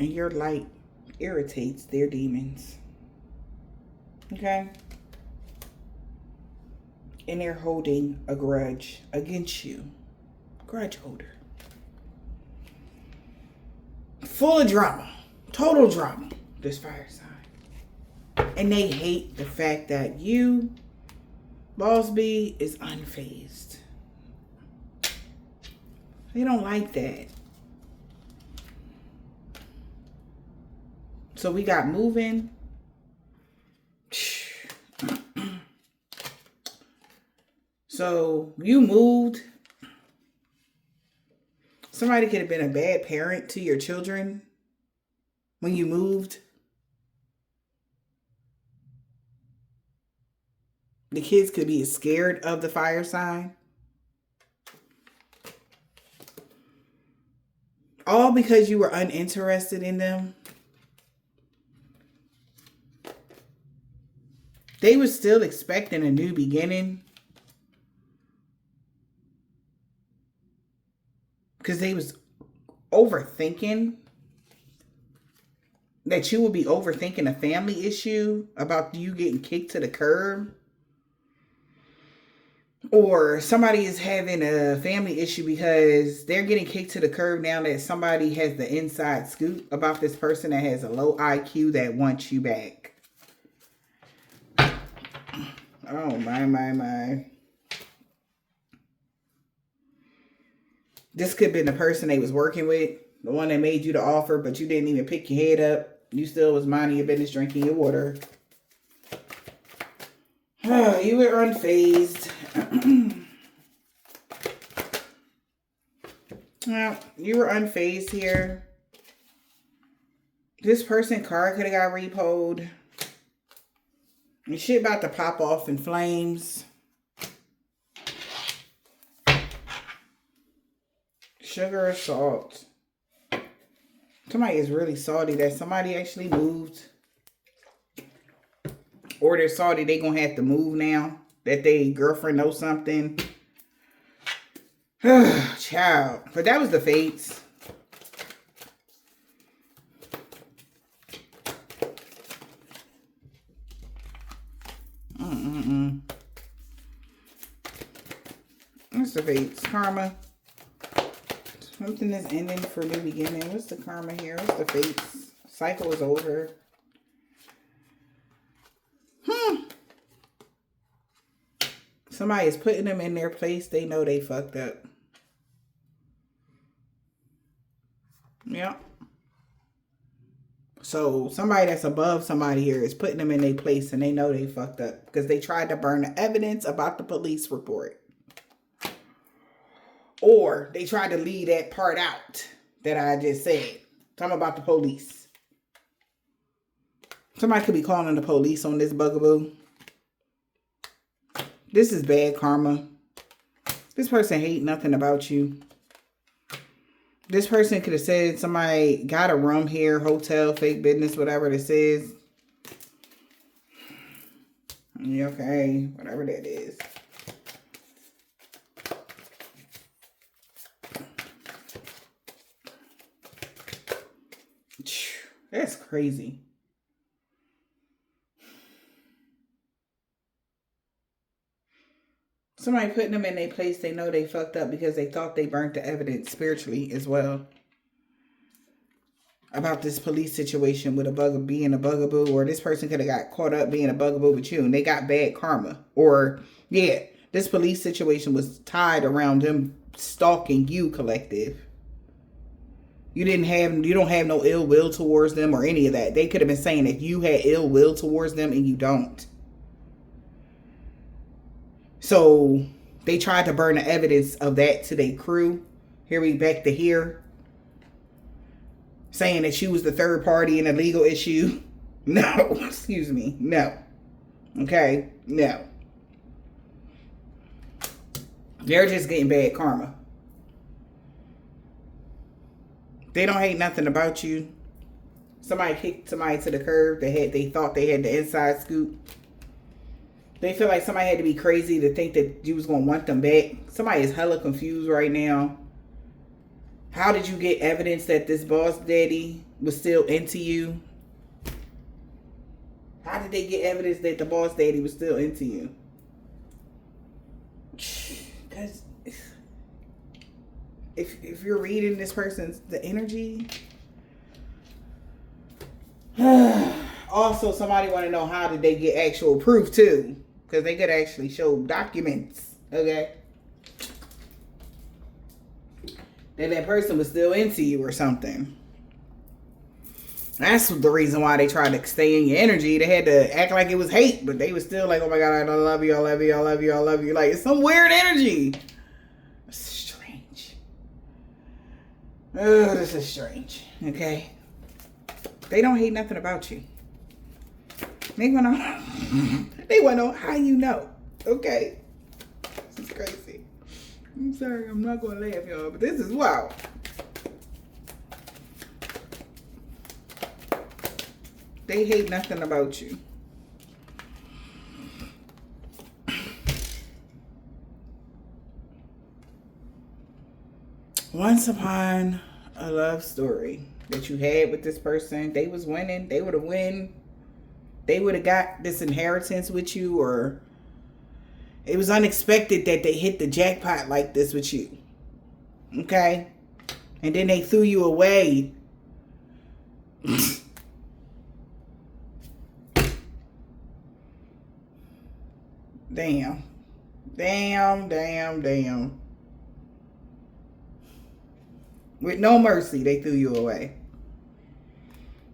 And your light irritates their demons. Okay? And they're holding a grudge against you. Grudge holder. Full of drama. Total drama. This fire sign. And they hate the fact that you, Boss B, is unfazed. They don't like that. So we got moving. So you moved. Somebody could have been a bad parent to your children when you moved. The kids could be scared of the fire sign. All because you were uninterested in them. They were still expecting a new beginning. Because they was overthinking. That you would be overthinking a family issue about you getting kicked to the curb. Or somebody is having a family issue because they're getting kicked to the curb now that somebody has the inside scoop about this person that has a low IQ that wants you back. Oh, my. This could have been the person they was working with. The one that made you the offer, but you didn't even pick your head up. You still was minding your business, drinking your water. You were unfazed. Well, you were unfazed here. This person card could have got repoed. And shit about to pop off in flames. Sugar or salt. Somebody is really salty that somebody actually moved. Or they're salty they gonna have to move now. That they girlfriend knows something. Child. But that was the fates. What's the fates? Karma. Something is ending for new beginning. What's the karma here? What's the fates? Cycle is over. Somebody is putting them in their place. They know they fucked up. Yeah. So somebody that's above somebody here is putting them in their place and they know they fucked up because they tried to burn the evidence about the police report. Or they tried to leave that part out that I just said. Talking about the police. Somebody could be calling the police on this bugaboo. This is bad karma. This person hate nothing about you. This person could have said somebody got a room here, hotel, fake business, whatever this is. Okay, whatever that is. That's crazy. Somebody putting them in their place, they know they fucked up because they thought they burnt the evidence spiritually as well. About this police situation with being a bugaboo, or this person could have got caught up being a bugaboo with you and they got bad karma. Or, yeah, this police situation was tied around them stalking you, collective. You don't have no ill will towards them or any of that. They could have been saying that you had ill will towards them and you don't. So they tried to burn the evidence of that to their crew. Here we back to here. Saying that she was the third party in a legal issue. No, excuse me. No. Okay? No. They're just getting bad karma. They don't hate nothing about you. Somebody kicked somebody to the curb. They thought they had the inside scoop. They feel like somebody had to be crazy to think that you was going to want them back. Somebody is hella confused right now. How did you get evidence that this boss daddy was still into you? How did they get evidence that the boss daddy was still into you? Because if you're reading this person's the energy. Also, somebody want to know how did they get actual proof too. Because they could actually show documents. Okay. That person was still into you or something. That's the reason why they tried to stay in your energy. They had to act like it was hate, but they was still like, oh my God, I love you, I love you, I love you, I love you. Like, it's some weird energy. It's strange. Oh, this is strange. Okay. They don't hate nothing about you. They want to know how you know. Okay. This is crazy. I'm sorry, I'm not going to laugh, y'all, but this is wild. They hate nothing about you. Once upon a love story that you had with this person, they was winning. They would have won. They would have got this inheritance with you, or it was unexpected that they hit the jackpot like this with you. Okay? And then they threw you away. Damn. Damn. With no mercy, they threw you away.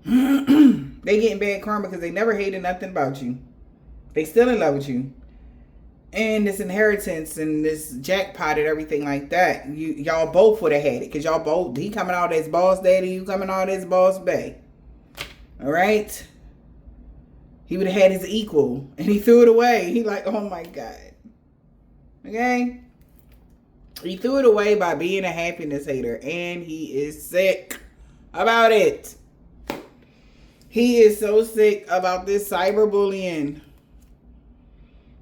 They getting bad karma because they never hated nothing about you. They still in love with you. and this inheritance and this jackpot and everything like that, y'all both would have had it. Because y'all both, he coming out as boss daddy, you coming out as boss bae. All right? He would have had his equal. And he threw it away. He like, oh my God. Okay? He threw it away by being a happiness hater. And he is sick about it. He is so sick about this cyberbullying.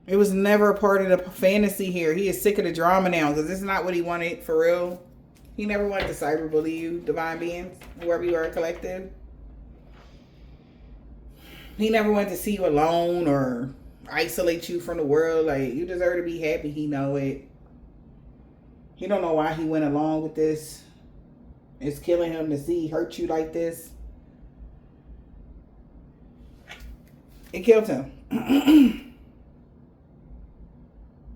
It was never a part of the fantasy here. He is sick of the drama now because this is not what he wanted for real. He never wanted to cyberbully you, divine beings, whoever you are, collective. He never wanted to see you alone or isolate you from the world. Like, you deserve to be happy. He know it. He don't know why he went along with this. It's killing him to see hurt you like this. It killed him.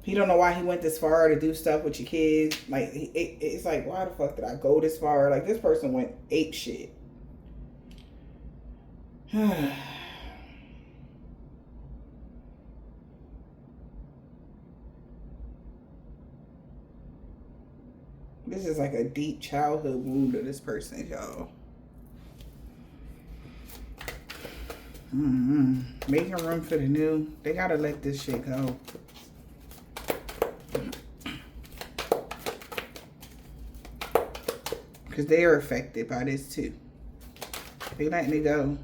He don't know why he went this far to do stuff with your kids. Like, it's like, why the fuck did I go this far? Like, this person went ape shit. This is like a deep childhood wound of this person, y'all. Making room for the new. They gotta let this shit go. Because they are affected by this too. They letting it go.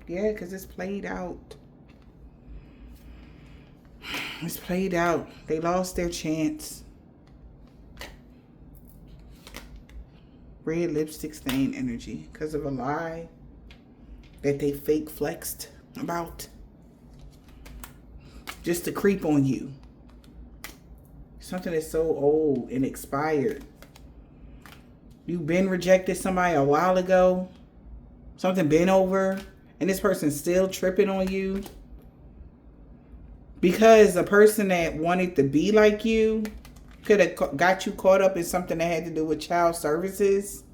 Yeah, because it's played out. It's played out. They lost their chance. Red lipstick stain energy. Because of a lie that they fake flexed about. Just to creep on you. Something that's so old and expired. You've been rejected somebody a while ago. Something been over. And this person's still tripping on you. Because a person that wanted to be like you could have got you caught up in something that had to do with child services.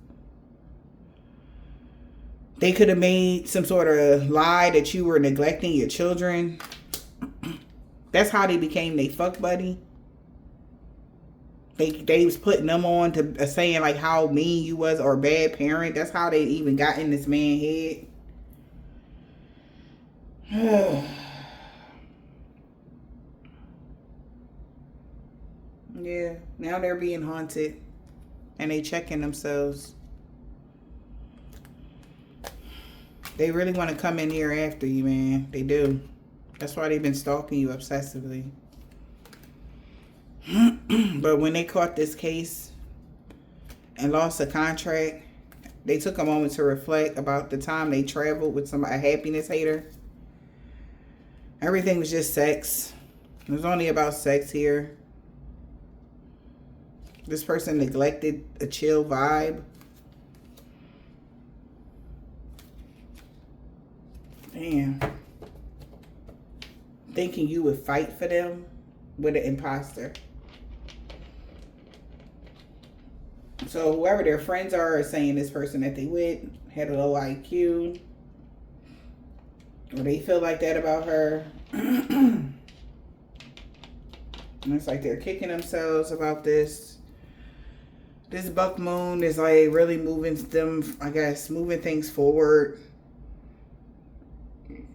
They could have made some sort of lie that you were neglecting your children. That's how they became they fuck buddy. They was putting them on to saying like how mean you was or bad parent. That's how they even got in this man's head. Yeah, now they're being haunted and they checking themselves. They really want to come in here after you, man. They do. That's why they've been stalking you obsessively. But when they caught this case and lost a contract, they took a moment to reflect about the time they traveled with a happiness hater. Everything was just sex. It was only about sex here. This person neglected a chill vibe. Damn. Thinking you would fight for them with an imposter. So whoever their friends are saying this person that they with had a low IQ. Or they feel like that about her. And it's like they're kicking themselves about this. This buck moon is like really moving them, I guess, moving things forward.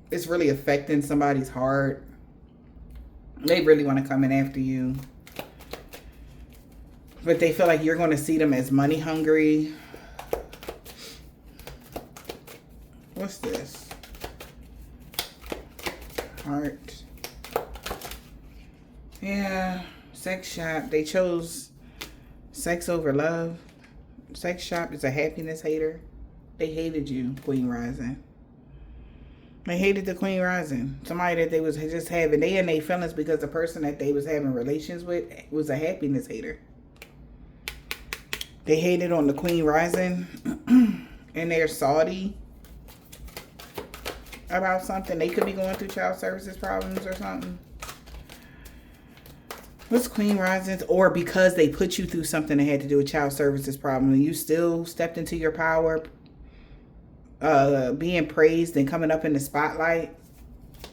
It's really affecting somebody's heart. They really want to come in after you. But they feel like you're going to see them as money hungry. What's this? Heart. Yeah. Sex shop. They chose sex over love. Sex shop is a happiness hater. They hated you, Queen Rising. They hated the Queen Rising. Somebody that they was just having. They in their feelings because the person that they was having relations with was a happiness hater. They hated on the Queen Rising. And they're salty about something. They could be going through child services problems or something. What's Queen Rising? Or because they put you through something that had to do with child services problem and you still stepped into your power, being praised and coming up in the spotlight.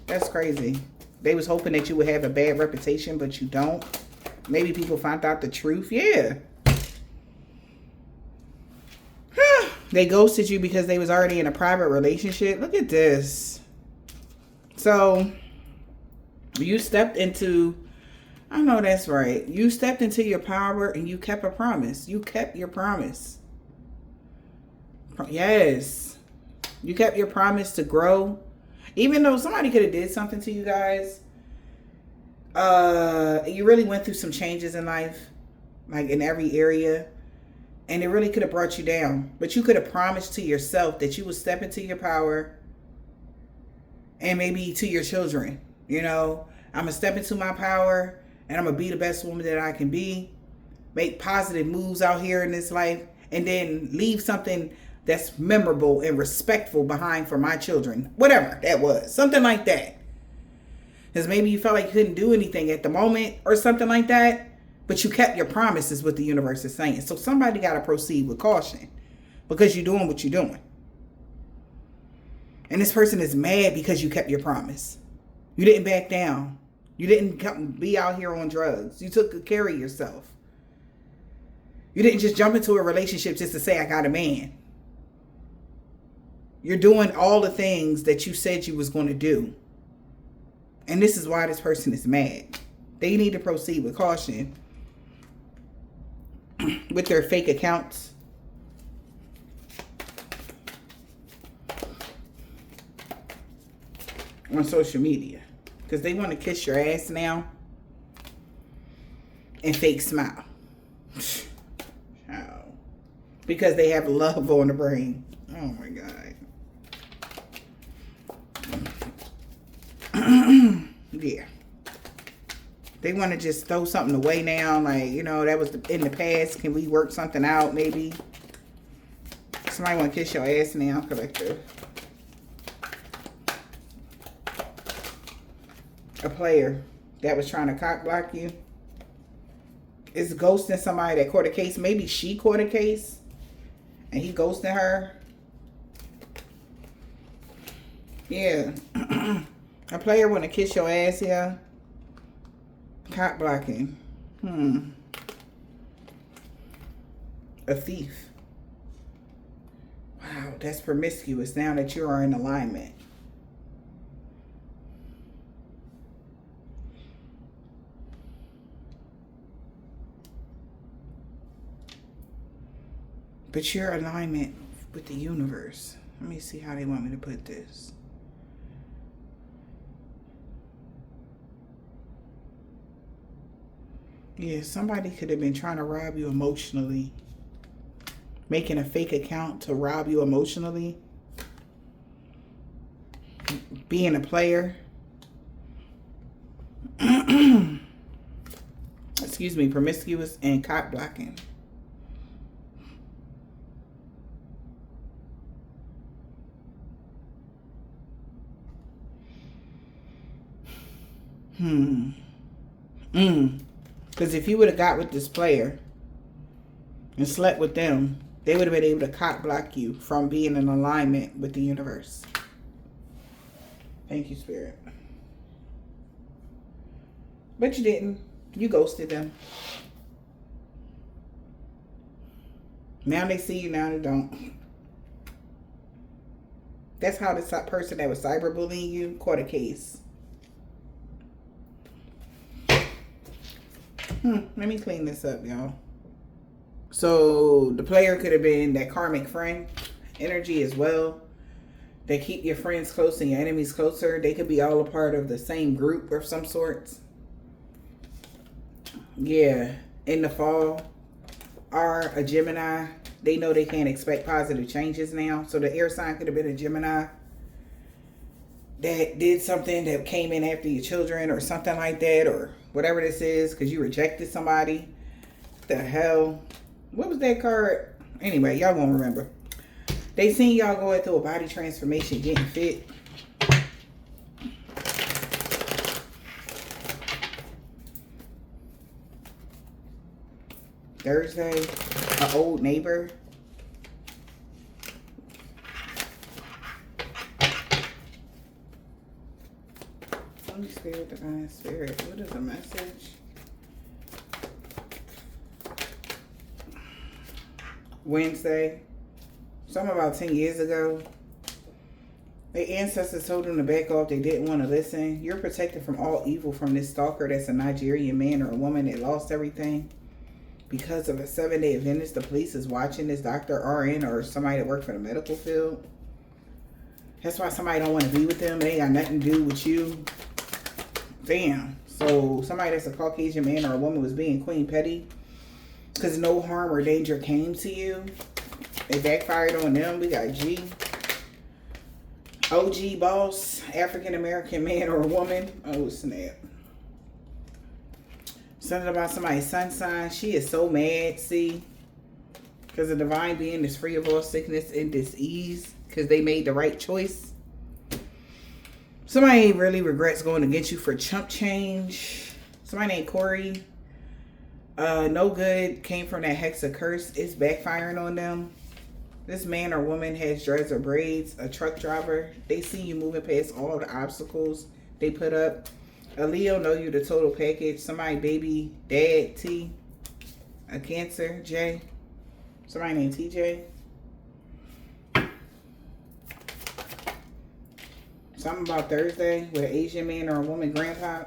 That's crazy. They was hoping that you would have a bad reputation, but you don't. Maybe people found out the truth. Yeah. They ghosted you because they was already in a private relationship. Look at this. So, you stepped into... I know that's right. You stepped into your power and you kept a promise. You kept your promise. Yes. You kept your promise to grow. Even though somebody could have did something to you guys. You really went through some changes in life. Like in every area. And it really could have brought you down. But you could have promised to yourself that you would step into your power. And maybe to your children. You know, I'm going to step into my power. And I'm going to be the best woman that I can be. Make positive moves out here in this life. And then leave something that's memorable and respectful behind for my children. Whatever that was. Something like that. Because maybe you felt like you couldn't do anything at the moment. Or something like that. But you kept your promises, what the universe is saying. So somebody got to proceed with caution. Because you're doing what you're doing. And this person is mad because you kept your promise. You didn't back down. You didn't be out here on drugs. You took good care of yourself. You didn't just jump into a relationship just to say, I got a man. You're doing all the things that you said you was going to do. And this is why this person is mad. They need to proceed with caution with their fake accounts. On social media. Because they want to kiss your ass now. And fake smile. Oh. Because they have love on the brain. Oh my God. Yeah. They want to just throw something away now. Like, you know, that was in the past. Can we work something out maybe? Somebody want to kiss your ass now, collective. A player that was trying to cock block you is ghosting somebody that caught a case. Maybe she caught a case and he ghosted her. Yeah. A player want to kiss your ass here. Cock blocking. A thief. Wow, that's promiscuous now that you are in alignment. But your alignment with the universe. Let me see how they want me to put this. Yeah, somebody could have been trying to rob you emotionally. Making a fake account to rob you emotionally. Being a player. Excuse me, promiscuous and cock blocking. Because if you would have got with this player and slept with them, they would have been able to cock block you from being in alignment with the universe. Thank you, Spirit. But you didn't. You ghosted them. Now they see you, now they don't. That's how this person that was cyberbullying you caught a case. Let me clean this up, y'all. So the player could have been that karmic friend energy as well. They keep your friends close and your enemies closer. They could be all a part of the same group of some sorts. Yeah. In the fall, are a Gemini. They know they can't expect positive changes now. So the air sign could have been a Gemini that did something that came in after your children or something like that, or whatever this is, because you rejected somebody. What the hell? What was that card? Anyway, y'all won't remember. They seen y'all going through a body transformation, getting fit. Thursday, an old neighbor. Holy Spirit, Divine Spirit, what is the message? Wednesday, something about 10 years ago. Their ancestors told them to back off. They didn't want to listen. You're protected from all evil from this stalker that's a Nigerian man or a woman that lost everything. Because of a 7-day Adventist, the police is watching this doctor, RN, or somebody that worked for the medical field. That's why somebody don't want to be with them. They ain't got nothing to do with you. Damn. So somebody that's a Caucasian man or a woman was being Queen Petty because no harm or danger came to you. It backfired on them. We got G. OG boss, African American man or woman. Oh, snap. Something about somebody's sun sign. She is so mad, see? Because the divine being is free of all sickness and disease. Because they made the right choice. Somebody really regrets going against you for chump change. Somebody named Corey. No good came from that hex of curse. It's backfiring on them. This man or woman has dreads or braids, a truck driver. They see you moving past all the obstacles they put up. A Leo know you the total package. Somebody baby dad T. A Cancer J. Somebody named TJ. Something about Thursday with an Asian man or a woman grandpa.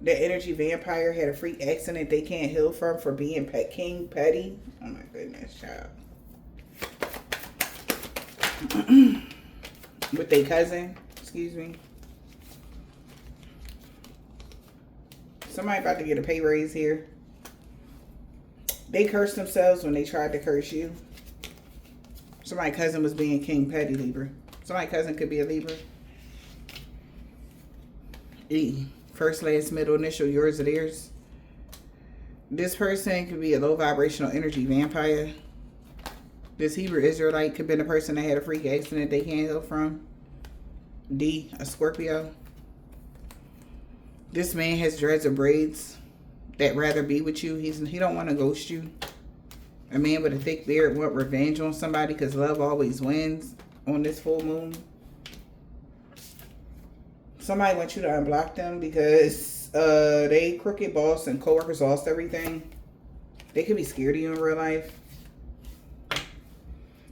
The energy vampire had a freak accident they can't heal from for being pet king petty. Oh my goodness, child. With their cousin, excuse me. Somebody about to get a pay raise here. They cursed themselves when they tried to curse you. Somebody's cousin was being king petty, Libra. Somebody's cousin could be a Libra. E. First, last, middle, initial, yours or theirs. This person could be a low vibrational energy vampire. This Hebrew Israelite could be the person that had a freak accident they can't heal from. D, a Scorpio. This man has dreads or braids that rather be with you. He don't want to ghost you. A man with a thick beard want revenge on somebody because love always wins on this full moon. Somebody wants you to unblock them because they crooked boss and coworkers lost everything. They could be scared of you in real life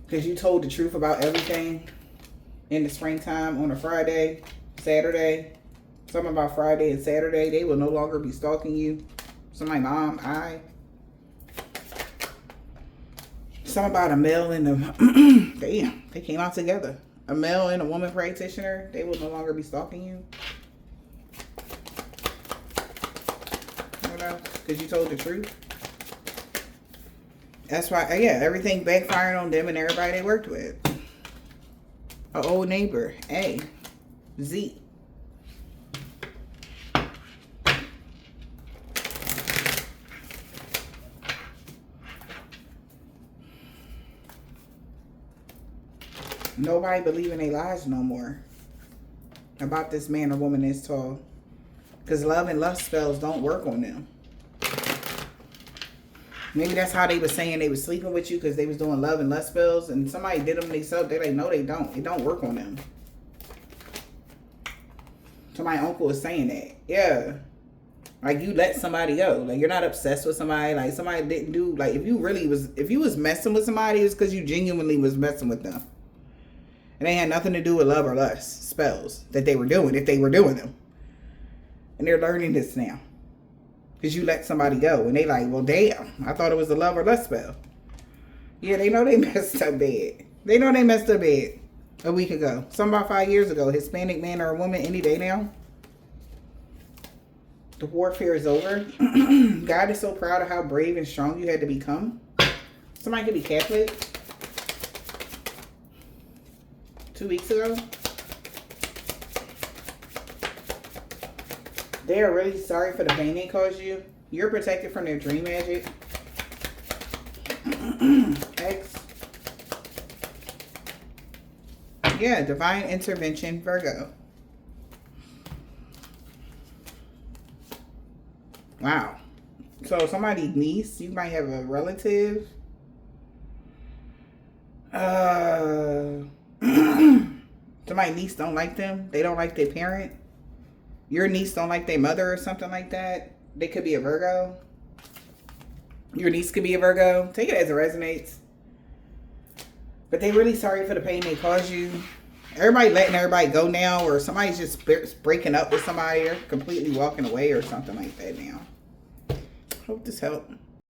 because you told the truth about everything in the springtime on a Friday, Saturday. Something about Friday and Saturday. They will no longer be stalking you. Somebody, mom, Something about a male and a damn, they came out together. A male and a woman practitioner, they will no longer be stalking you. You know, because you told the truth. That's why, yeah, everything backfired on them and everybody they worked with. An old neighbor, A. Z. Nobody believing their lies no more about this man or woman this tall. Because love and lust spells don't work on them. Maybe that's how they were saying they were sleeping with you because they was doing love and lust spells. And somebody did them themselves. They're like, no, they don't. It don't work on them. So my uncle was saying that. Yeah. Like you let somebody go. Like you're not obsessed with somebody. Like somebody didn't do. Like if you was messing with somebody, it was because you genuinely was messing with them. And they had nothing to do with love or lust spells that they were doing, if they were doing them. And they're learning this now. Because you let somebody go. And they like, well, damn. I thought it was a love or lust spell. Yeah, they know they messed up bad. They know they messed up bad a week ago. Some about 5 years ago. Hispanic man or a woman any day now. The warfare is over. God is so proud of how brave and strong you had to become. Somebody could be Catholic. 2 weeks ago. They are really sorry for the pain they caused you. You're protected from their dream magic. X. Yeah, divine intervention, Virgo. Wow. So somebody's niece, you might have a relative. Somebody Somebody's niece don't like them. They don't like their parent. Your niece don't like their mother or something like that. They could be a Virgo. Your niece could be a Virgo. Take it as it resonates. But they really sorry for the pain they caused you. Everybody letting everybody go now, or somebody's just breaking up with somebody or completely walking away or something like that now. Hope this helped.